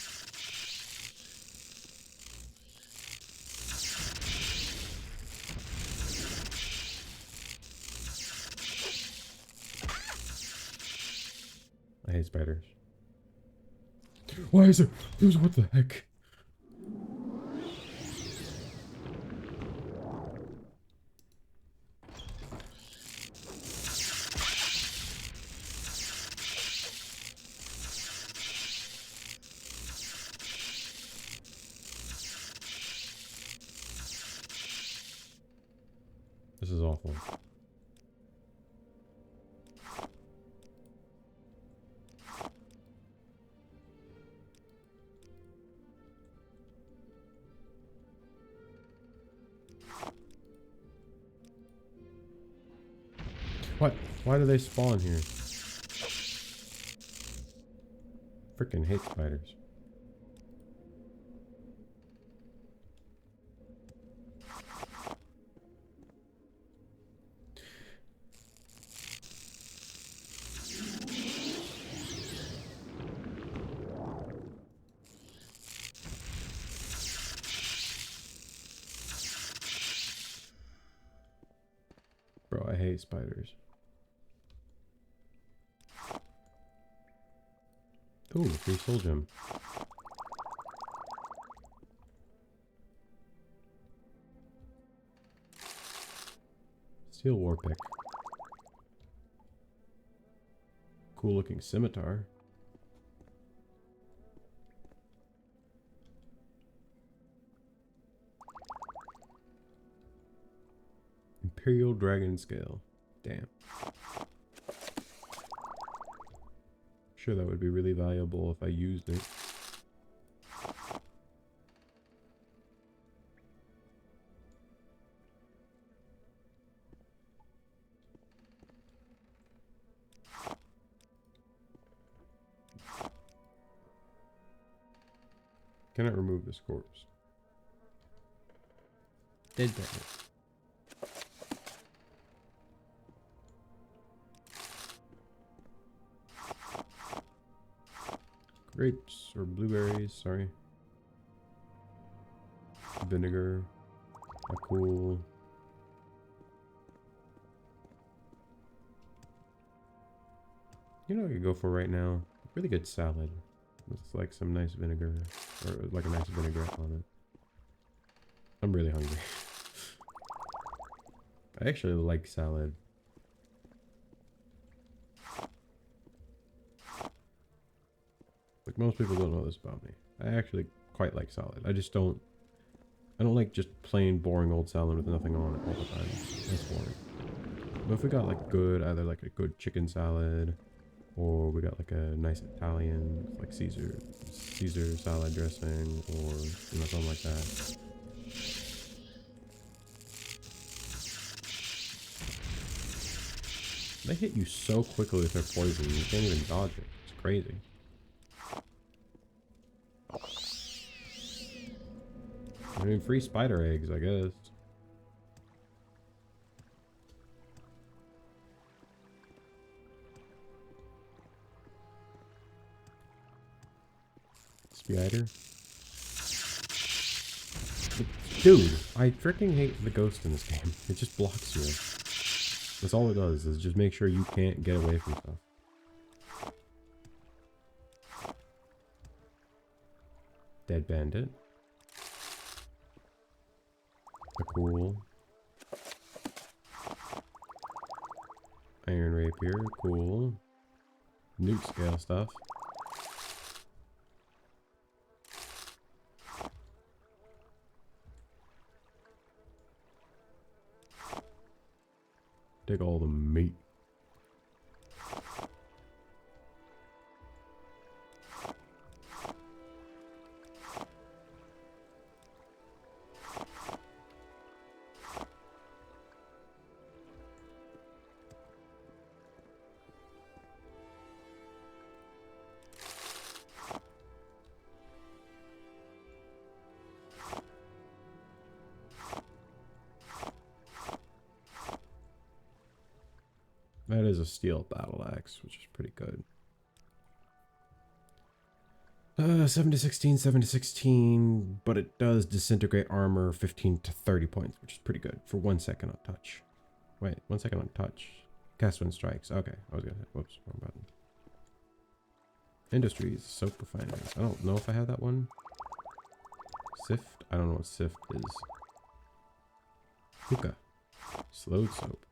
I hate spiders. Why is there? What the heck? This is awful. What? Why do they spawn here? Freaking hate spiders. Bro, I hate spiders. Ooh, free soul gem. Steel war pick. Cool looking scimitar. Imperial dragon scale. Damn. Sure, that would be really valuable if I used it. Cannot remove this corpse. Dead bandit. Grapes or blueberries, sorry. Vinegar. A cool. You know what I could go for right now? Really good salad. With like some nice vinegar. Or like a nice vinaigrette on it. I'm really hungry. I actually like salad. Like most people don't know this about me. I actually quite like salad. I don't like just plain boring old salad with nothing on it all the time. That's boring. But if we got like good, either like a good chicken salad, or we got like a nice Italian, like Caesar salad dressing, or you know, something like that. They hit you so quickly with their poison, you can't even dodge it. It's crazy. I mean, free spider eggs, I guess. Spider. Dude, I freaking hate the ghost in this game. It just blocks you. That's all it does, is just make sure you can't get away from stuff. Dead bandit. A cool. Iron rapier, cool. Newt scale stuff. Take all the meat. That is a steel battle axe, which is pretty good. 7 to 16, 7 to 16, but it does disintegrate armor 15 to 30 points, which is pretty good for 1 second on touch. Wait, 1 second on touch. Cast when strikes. Okay, I was gonna say, whoops, wrong button. Industries, soap refinery. I don't know if I have that one. Sift? I don't know what sift is. Hookah. Slowed soap.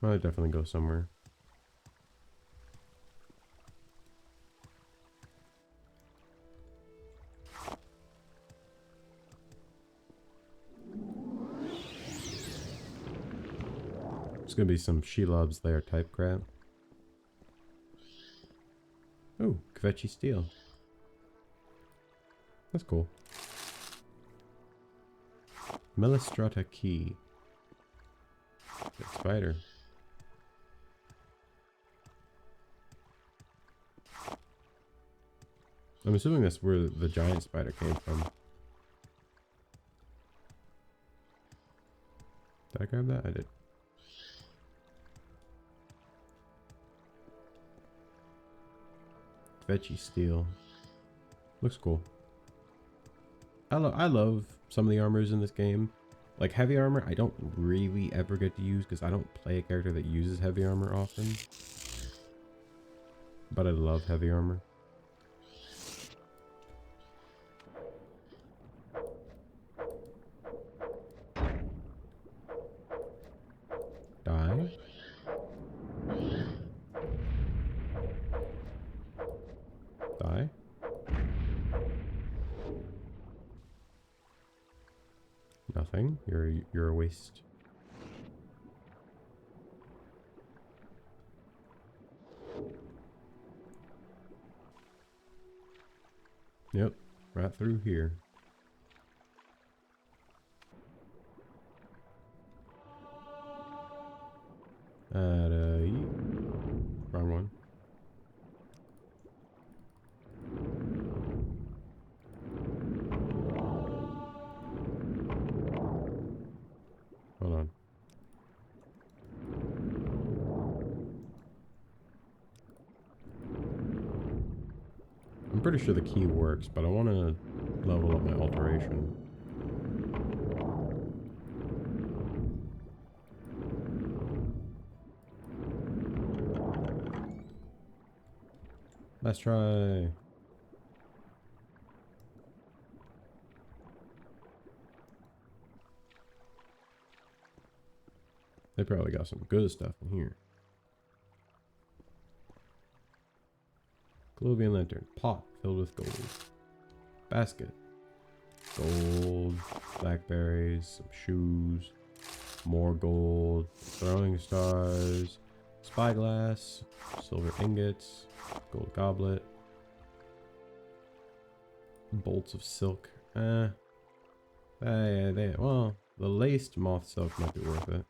Well, I'd definitely go somewhere. gonna be some Shelob's Lair type crap. Oh, Kvetchy Steel. That's cool. Melistrata Key. Good spider. I'm assuming that's where the giant spider came from. Did I grab that? I did. Veggie steel. Looks cool. I love some of the armors in this game. Like heavy armor, I don't really ever get to use because I don't play a character that uses heavy armor often. But I love heavy armor. Die. Die. Nothing. You're a waste. Yep, right through here. Wrong one. Hold on. I'm pretty sure the key works, but I want to level up my alteration. Let's try. They probably got some good stuff in here. Clovian lantern. Pot filled with gold. Basket. Gold. Blackberries. Some shoes. More gold. Throwing stars. Spyglass. Silver ingots. Gold goblet. Bolts of silk. Well, the laced moth silk might be worth it.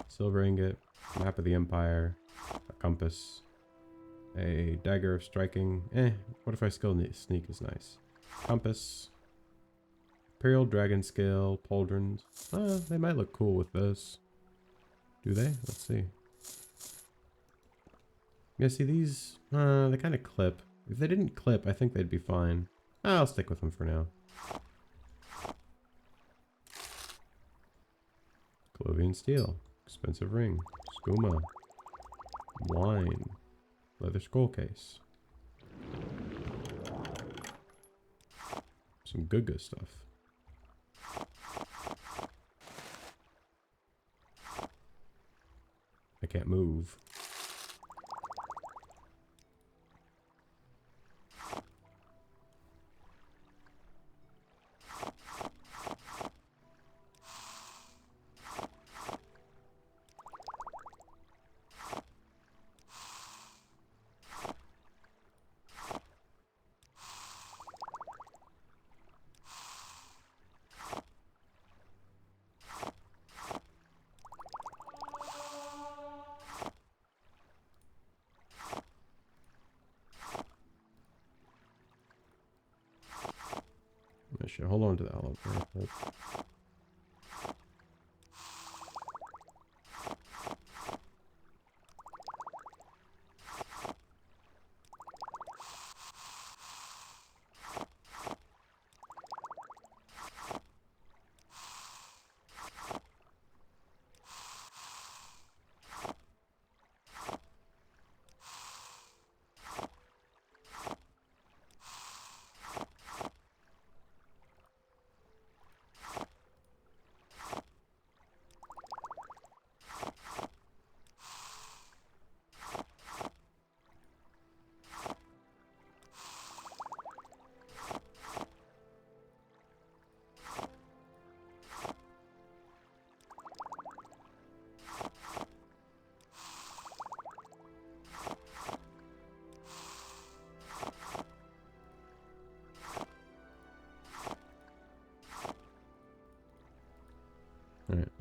Silver ingot. Map of the Empire. A compass. A dagger of striking. What if I skill sneak is nice. Compass. Imperial dragon scale. Pauldrons. They might look cool with this. Do they? Let's see. Yeah, see these? They kind of clip. If they didn't clip, I think they'd be fine. I'll stick with them for now. Clovian steel. Expensive ring. Skooma. Wine. Leather scroll case. Some good stuff. I can't move. I should hold on to that olive there.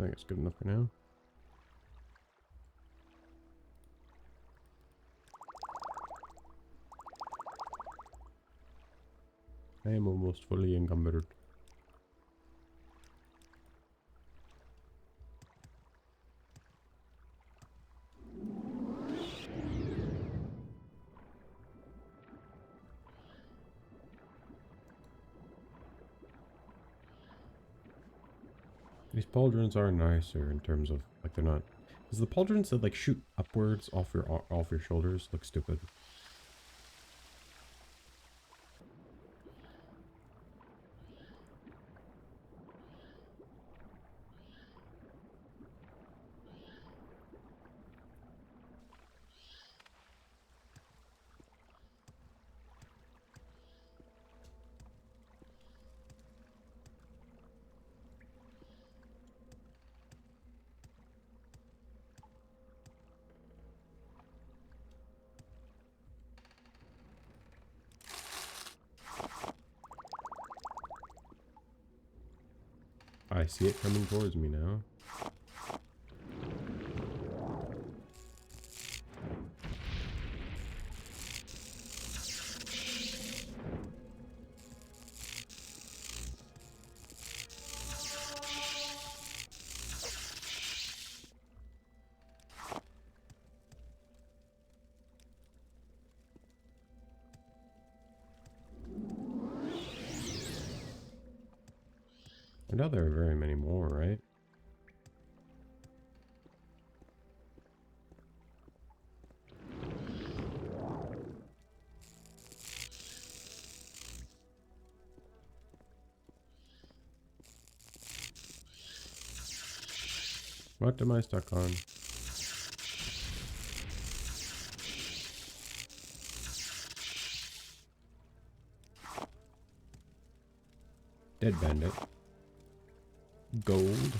I think it's good enough for now. I am almost fully encumbered. These pauldrons are nicer in terms of, like, they're not... Because the pauldrons that, like, shoot upwards off your shoulders look stupid. I see it coming towards me now. I doubt there are very many more, right? What am I stuck on? Dead bandit. Gold.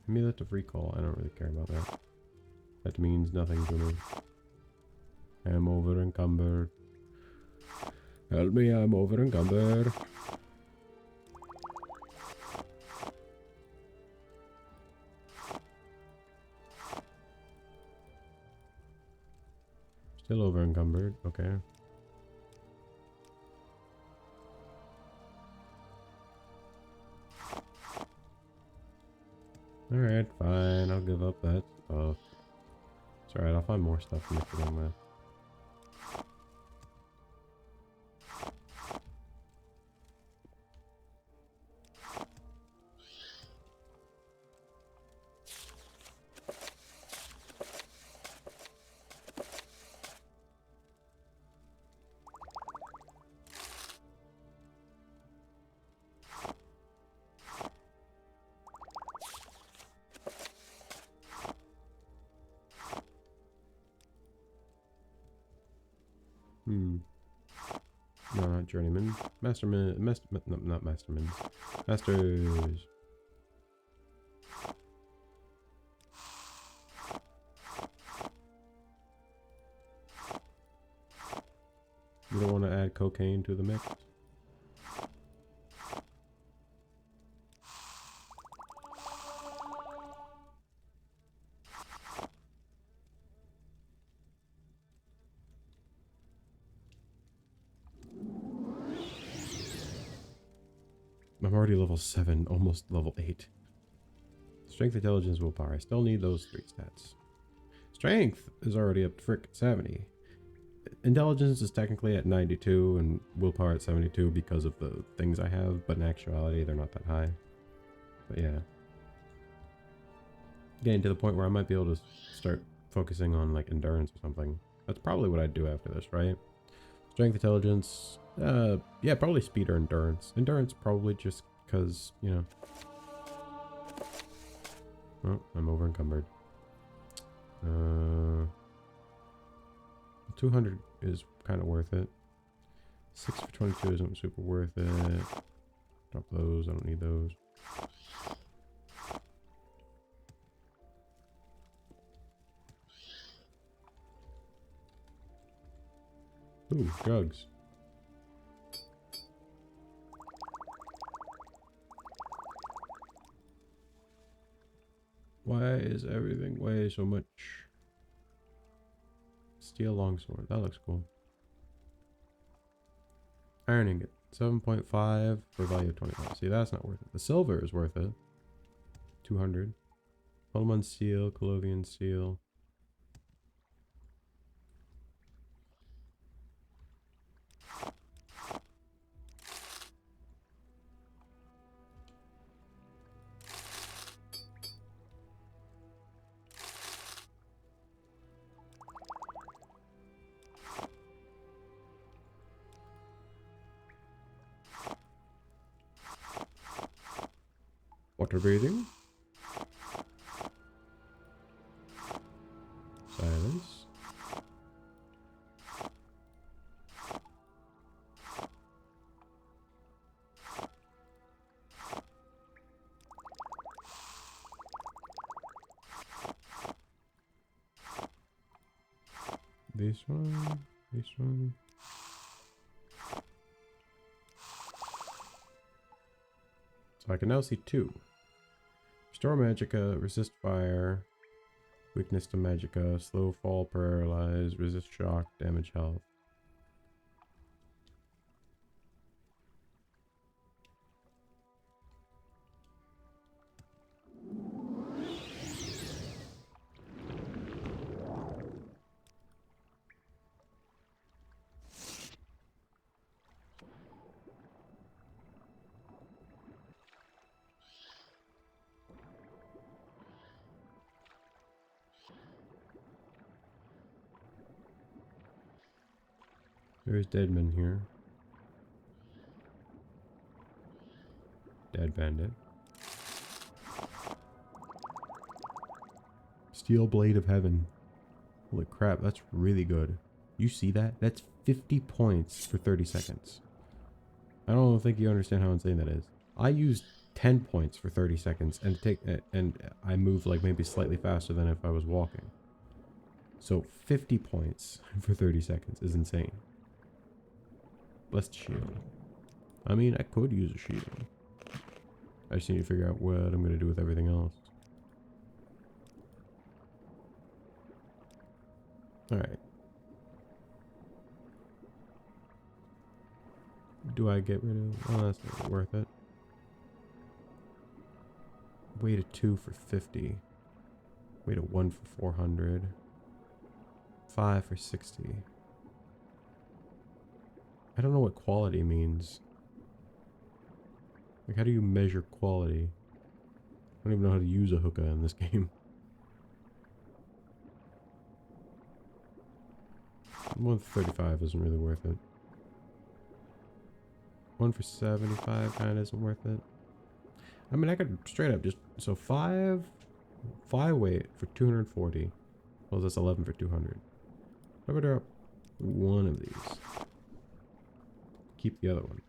Amulet of recall. I don't really care about that. That means nothing to me. I'm over encumbered. Help me, I'm over encumbered. Still over encumbered. Okay. Alright, fine. I'll give up that stuff. It's alright, I'll find more stuff to mix it in with. No, not journeyman. Masterman. No, not masterman. Masters. You don't want to add cocaine to the mix? I'm already level 7, almost level 8. Strength, intelligence, willpower. I still need those 3 stats. Strength is already up to frick 70. Intelligence is technically at 92 and willpower at 72 because of the things I have, but in actuality they're not that high. But yeah. Getting to the point where I might be able to start focusing on like endurance or something. That's probably what I'd do after this, right? Strength, intelligence, yeah, probably speed or endurance. Endurance probably just because, you know. Oh, I'm over encumbered. 200 is kind of worth it. 6 for 22 isn't super worth it. Drop those, I don't need those. Ooh, drugs. Why is everything way so much? Steel longsword. That looks cool. Iron ingot. 7.5 for value of 25. See, that's not worth it. The silver is worth it. 200. Holman seal, Colovian seal. Water breathing. Silence. This one. This one. So I can now see two. Restore Magicka, resist fire, weakness to Magicka, slow fall, paralyze, resist shock, damage health. There's Deadman here. Dead bandit. Steel Blade of Heaven. Holy crap, that's really good. You see that? That's 50 points for 30 seconds. I don't think you understand how insane that is. I used 10 points for 30 seconds and I moved like maybe slightly faster than if I was walking. So 50 points for 30 seconds is insane. Blessed shield. I mean, I could use a shield. I just need to figure out what I'm going to do with everything else. Alright. Do I get rid of... Oh, that's not worth it. Weight of 2 for 50. Weight of 1 for 400. 5 for 60. I don't know what quality means. Like, how do you measure quality? I don't even know how to use a hookah in this game. 1 for 35 isn't really worth it. 1 for 75 kind of isn't worth it. I mean, I could straight up just... So 5 weight for 240. Well, that's 11 for 200. I'm gonna drop one of these. Keep the other one.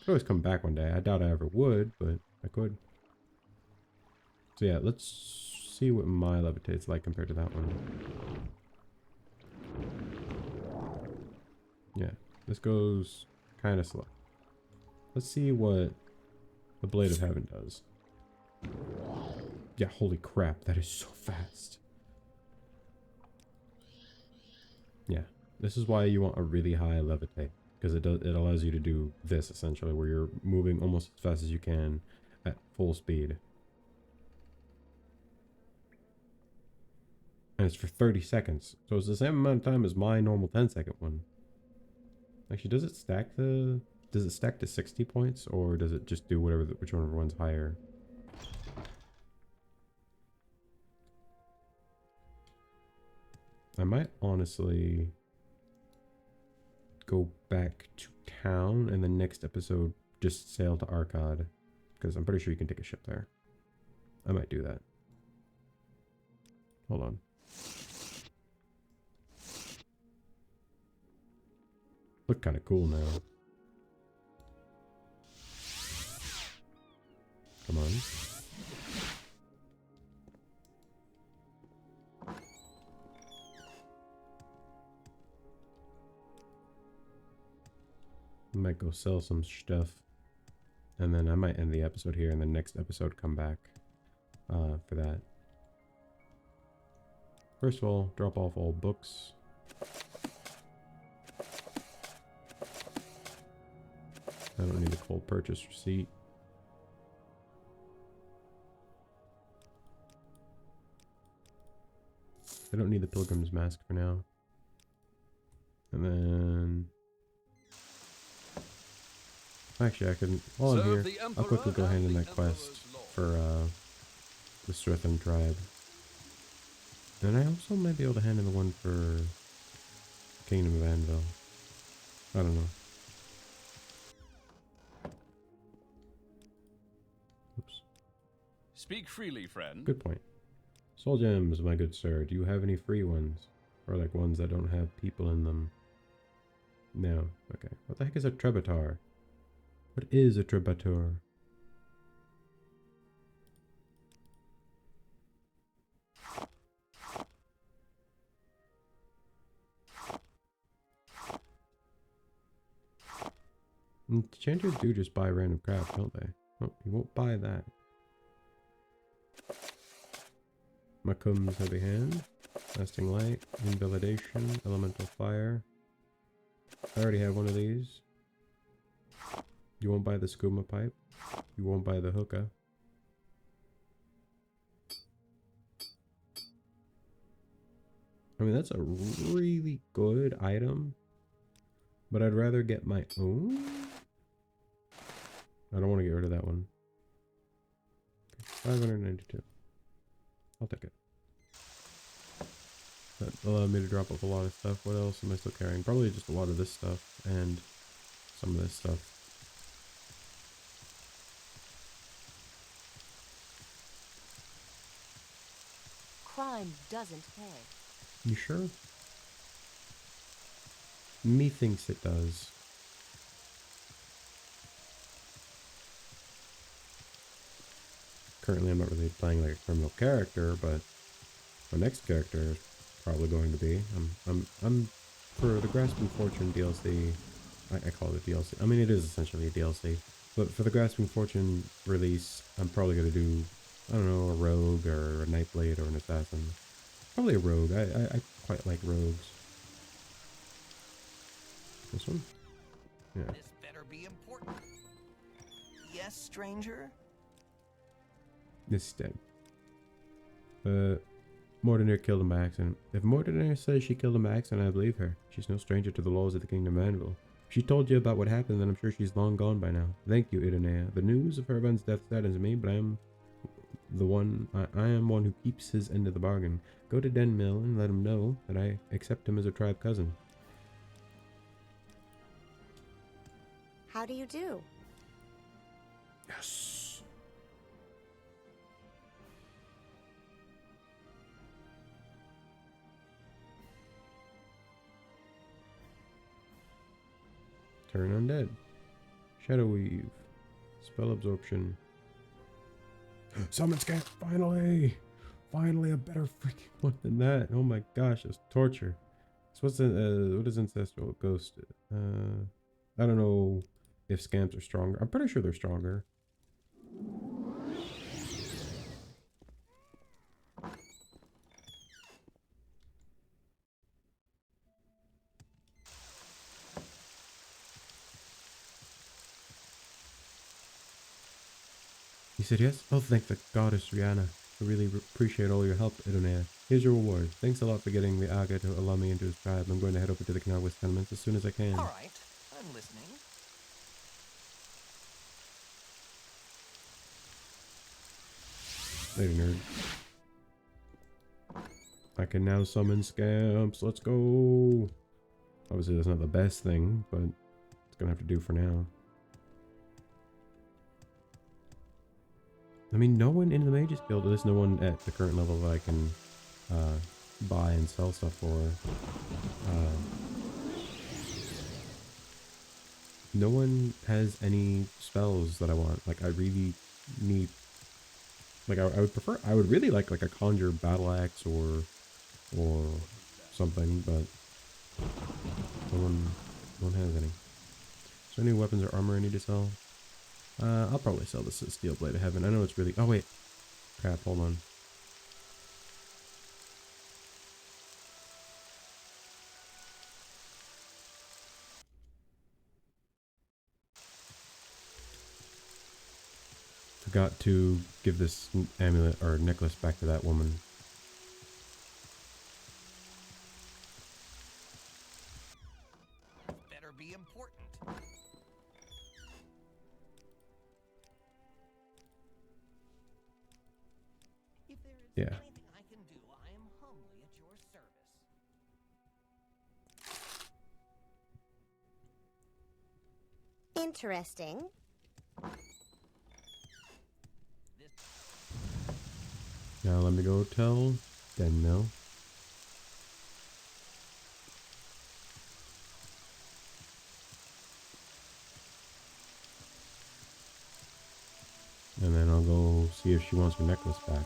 Could always come back one day. I doubt I ever would, but I could. So yeah, let's see what my levitate's like compared to that one. Yeah, this goes kind of slow. Let's see what the Blade of Heaven does. Yeah, holy crap, that is so fast. Yeah, this is why you want a really high levitate. Because it allows you to do this, essentially, where you're moving almost as fast as you can at full speed. And it's for 30 seconds. So it's the same amount of time as my normal 10-second one. Actually, does it stack to 60 points? Or does it just do whichever one's higher? I might honestly go back to town and the next episode just sail to Arcad, because I'm pretty sure you can take a ship there. I might do that. Hold on. Look kind of cool now. Come on. I might go sell some stuff. And then I might end the episode here and the next episode come back. for that. First of all, drop off all books. I don't need the cold purchase receipt. I don't need the pilgrim's mask for now. And then... Actually, I can... While I'm here, I'll quickly go hand in that quest for the Strathan tribe. And I also might be able to hand in the one for Kingdom of Anvil. I don't know. Oops. Speak freely, friend. Good point. Soul gems, my good sir. Do you have any free ones? Or like ones that don't have people in them? No. Okay. What the heck is a Trebutar? What is a Trebutar? Enchanters do just buy random crap, don't they? Oh, you won't buy that. Makum's Heavy Hand, Lasting Light, Invalidation, Elemental Fire. I already have one of these. You won't buy the Skooma Pipe. You won't buy the Hookah. I mean, that's a really good item. But I'd rather get my own. I don't want to get rid of that one. 592. I'll take it. That allowed me to drop off a lot of stuff. What else am I still carrying? Probably just a lot of this stuff and some of this stuff. Crime doesn't pay. You sure? Methinks it does. Currently I'm not really playing like a criminal character, but my next character is probably going to be. I'm for the Grasping Fortune DLC, I call it a DLC. I mean, it is essentially a DLC. But for the Grasping Fortune release, I'm probably going to do, I don't know, a rogue or a Nightblade or an assassin. Probably a rogue. I quite like rogues. This one? Yeah. This better be important. Yes, stranger? This is dead. Mortimer killed him by accident. If Mortimer says she killed him by accident, I believe her. She's no stranger to the laws of the Kingdom of Anvil. If she told you about what happened, then I'm sure she's long gone by now. Thank you, Idonea. The news of her friend's death saddens me, but I am one who keeps his end of the bargain. Go to Den Mill and let him know that I accept him as a tribe cousin. How do you do? Yes. Turn undead. Shadow Weave. Spell absorption. Summon Scamp! Finally! Finally a better freaking one than that. Oh my gosh, it's torture. So what's what is Ancestral Ghost? I don't know if scamps are stronger. I'm pretty sure they're stronger. He said yes? Oh, thank the goddess Rihanna. I really appreciate all your help, Idonea. Here's your reward. Thanks a lot for getting the Aga to allow me into his tribe. I'm going to head over to the Canal West tenements as soon as I can. Alright, I'm listening. Later, nerd. I can now summon scamps. Let's go. Obviously, that's not the best thing, but it's gonna have to do for now. I mean, no one in the Mages Guild, there's no one at the current level that I can buy and sell stuff for. No one has any spells that I want. Like, I really need... Like, I would prefer... I would really like a Conjure Battle Axe or something, but no one has any. Is there any weapons or armor I need to sell? I'll probably sell this Steel Blade of Heaven. I know it's really... Oh, wait. Crap, hold on. Forgot to give this amulet or necklace back to that woman. Better be important. If there is Yeah. anything I can do, I am humbly at your service. Interesting. Now let me go tell Denno. And then I'll go see if she wants her necklace back.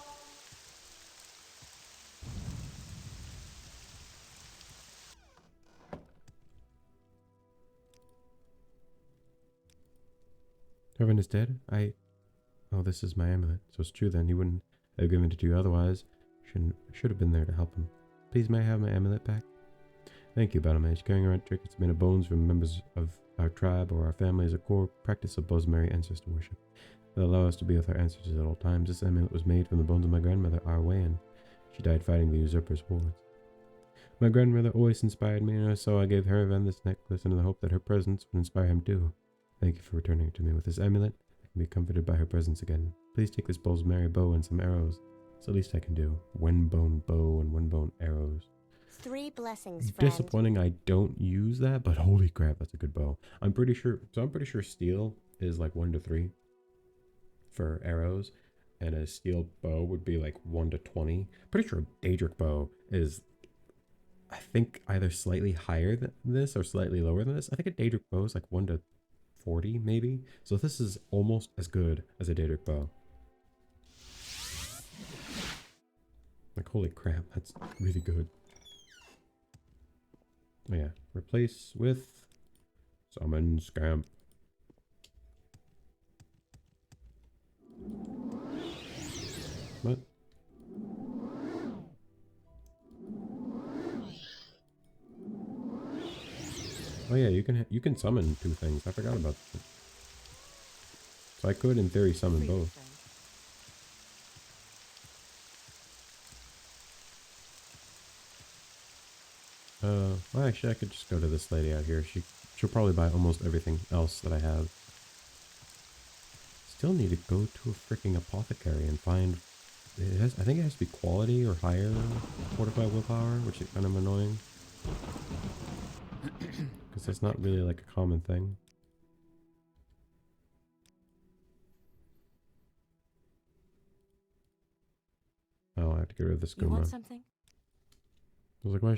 Herman is dead? Oh, this is my amulet. So it's true then. He wouldn't have given it to you otherwise. Should have been there to help him. Please may I have my amulet back? Thank you, battlemage. Carrying around trinkets made of bones from members of our tribe or our family is a core practice of Bosmeri ancestor worship. They allow us to be with our ancestors at all times. This amulet was made from the bones of my grandmother, Arwain. She died fighting the usurper's wars. My grandmother always inspired me, and so I gave Heravan this necklace in the hope that her presence would inspire him too. Thank you for returning it to me. With this amulet, I can be comforted by her presence again. Please take this Bosmeri bow and some arrows. It's the least I can do. Windbone bow and windbone arrows. 3 blessings, friend. Disappointing I don't use that, but holy crap, that's a good bow. I'm pretty sure steel is like 1 to 3 for arrows, and a steel bow would be like 1 to 20. Pretty sure a Daedric bow is, I think, either slightly higher than this or slightly lower than this. I think a Daedric bow is like 1 to 40 maybe. So this is almost as good as a Daedric bow. Like holy crap, that's really good. Oh yeah, replace with summon scamp. What? Oh yeah, you can summon 2 things. I forgot about that. So I could in theory summon Freedom, both. friend. Well actually I could just go to this lady out here. She'll probably buy almost everything else that I have. Still need to go to a freaking apothecary and find I think it has to be quality or higher than fortified willpower, which is kind of annoying. Because that's not really like a common thing. Oh, I have to get rid of the You want skooma. something? I was like, why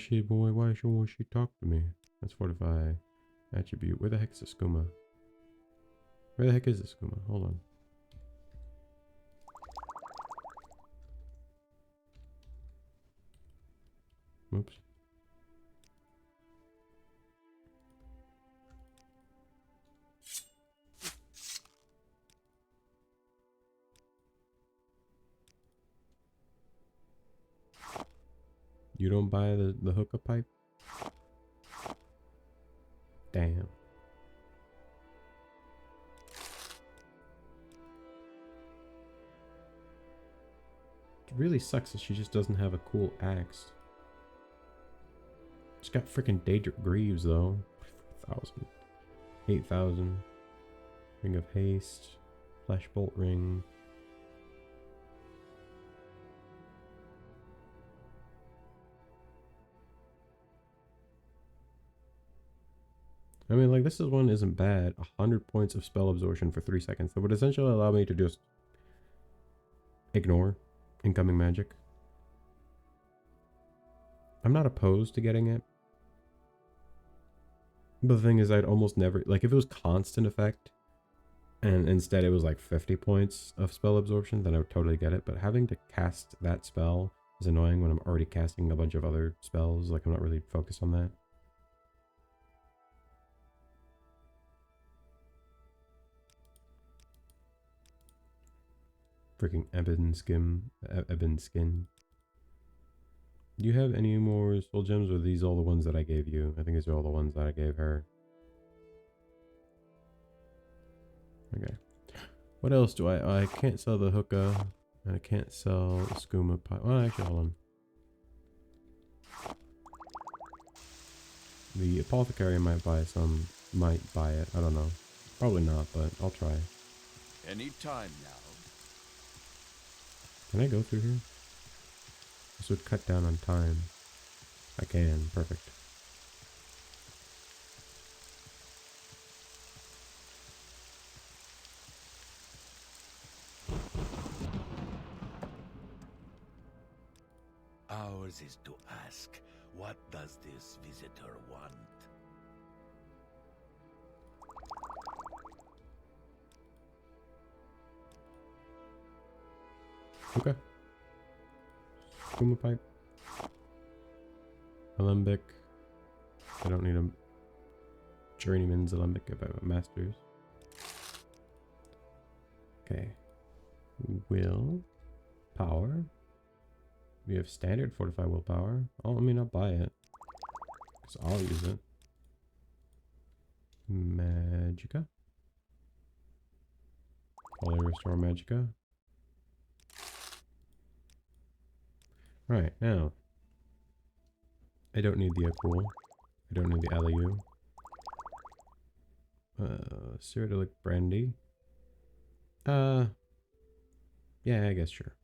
won't she talk to me? Let's fortify attribute. Where the heck is the skooma? Where the heck is the skooma? Hold on. Oops. You don't buy the hookah pipe? Damn. It really sucks that she just doesn't have a cool axe. She's got freaking Daedric Greaves though. 4,000. 8,000. Ring of Haste. Flashbolt Ring. I mean, like, this one isn't bad. 100 points of spell absorption for 3 seconds. That would essentially allow me to just ignore incoming magic. I'm not opposed to getting it. But the thing is, I'd almost never... Like, if it was constant effect, and instead it was like 50 points of spell absorption, then I would totally get it. But having to cast that spell is annoying when I'm already casting a bunch of other spells. Like, I'm not really focused on that. Freaking ebon skin. Do you have any more soul gems, or are these all the ones that I gave you? I think these are all the ones that I gave her. Okay. What else do I can't sell the hookah, and I can't sell the skooma pie. Well, actually, hold on. The apothecary might buy some. Might buy it. I don't know. Probably not, but I'll try. Any time now. Can I go through here? This would cut down on time. I can. Perfect. Ours is to ask, what does this visitor want? Okay. Skooma pipe. Alembic. I don't need a journeyman's alembic if I have a master's. Okay. Will. Power. We have standard fortify willpower. Oh, let me not buy it. Because I'll use it. Magica. Holy restore magica. Right, now. I don't need the cool. I don't need the LU. Cyrodiil brandy. Yeah, I guess sure.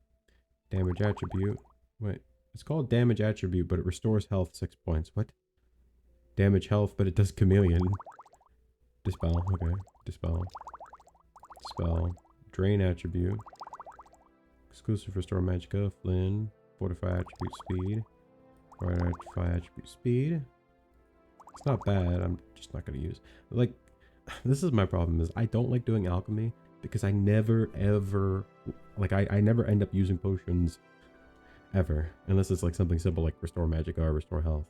Damage attribute. Wait, it's called damage attribute, but it restores health 6 points. What? Damage health, but it does chameleon. Dispel, okay. Dispel. Dispel. Drain attribute. Exclusive restore magica. Flynn. Fortify attribute speed. Fortify attribute speed. It's not bad. I'm just not gonna use. Like, this is my problem. Is I don't like doing alchemy because I never ever like I never end up using potions ever, unless it's like something simple like restore magic or restore health.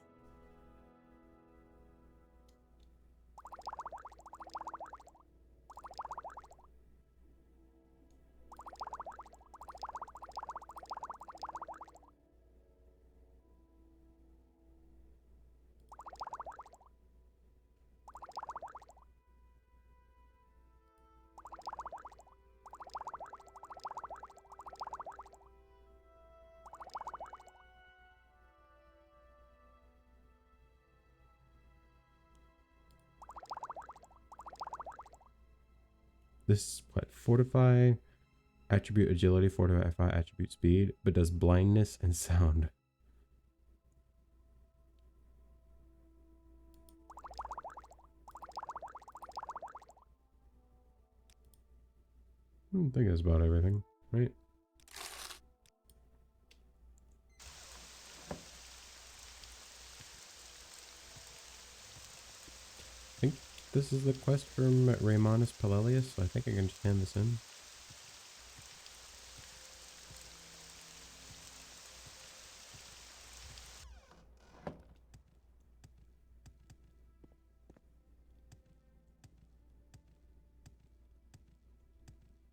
This what? Fortify attribute agility, fortify attribute speed, but does blindness and sound. I think that's about everything, right? I think this is the quest from Raymonus Pelelius, so I think I can just hand this in.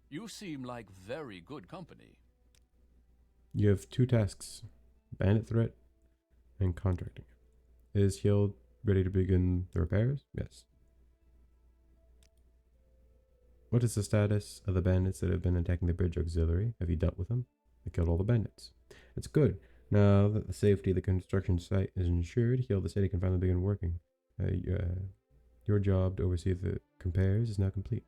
You seem like very good company. You have 2 tasks, bandit threat and contracting. Is healed ready to begin the repairs? Yes. What is the status of the bandits that have been attacking the bridge auxiliary? Have you dealt with them? I killed all the bandits. It's good. Now that the safety of the construction site is ensured, Heal the City can finally begin working. Your job to oversee the repairs is now complete.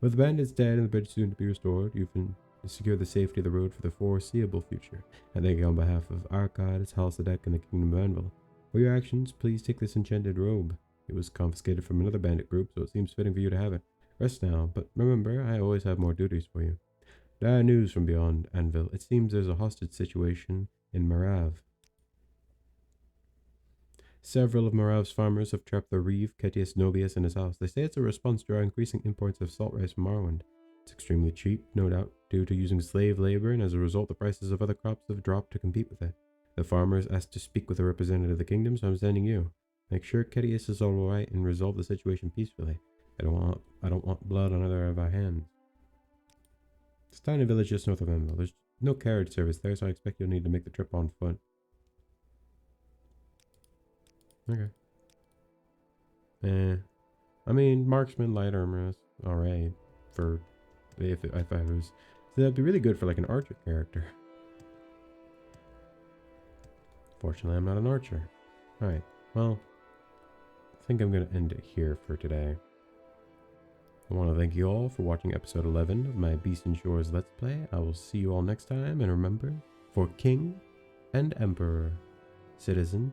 With the bandits dead and the bridge soon to be restored, you can secure the safety of the road for the foreseeable future. I thank you on behalf of our gods, Halsadek, and the Kingdom of Anvil. For your actions, please take this enchanted robe. It was confiscated from another bandit group, so it seems fitting for you to have it. Rest now, but remember, I always have more duties for you. Dire news from beyond Anvil. It seems there's a hostage situation in Marav. Several of Marav's farmers have trapped the Reeve, Cetius Nobius in his house. They say it's a response to our increasing imports of salt rice from Morrowind. It's extremely cheap, no doubt, due to using slave labor, and as a result the prices of other crops have dropped to compete with it. The farmers asked to speak with a representative of the kingdom, so I'm sending you. Make sure Cetius is alright and resolve the situation peacefully. I don't want blood on either of our hands. It's a tiny village just north of Ondo. There's no carriage service there, so I expect you'll need to make the trip on foot. Okay. I mean, marksman, light armor is alright for if I was. So that'd be really good for like an archer character. Fortunately, I'm not an archer. Alright, well, I think I'm going to end it here for today. I want to thank you all for watching episode 11 of my Abecean Shores Let's Play. I will see you all next time, and remember, for King and Emperor, Citizen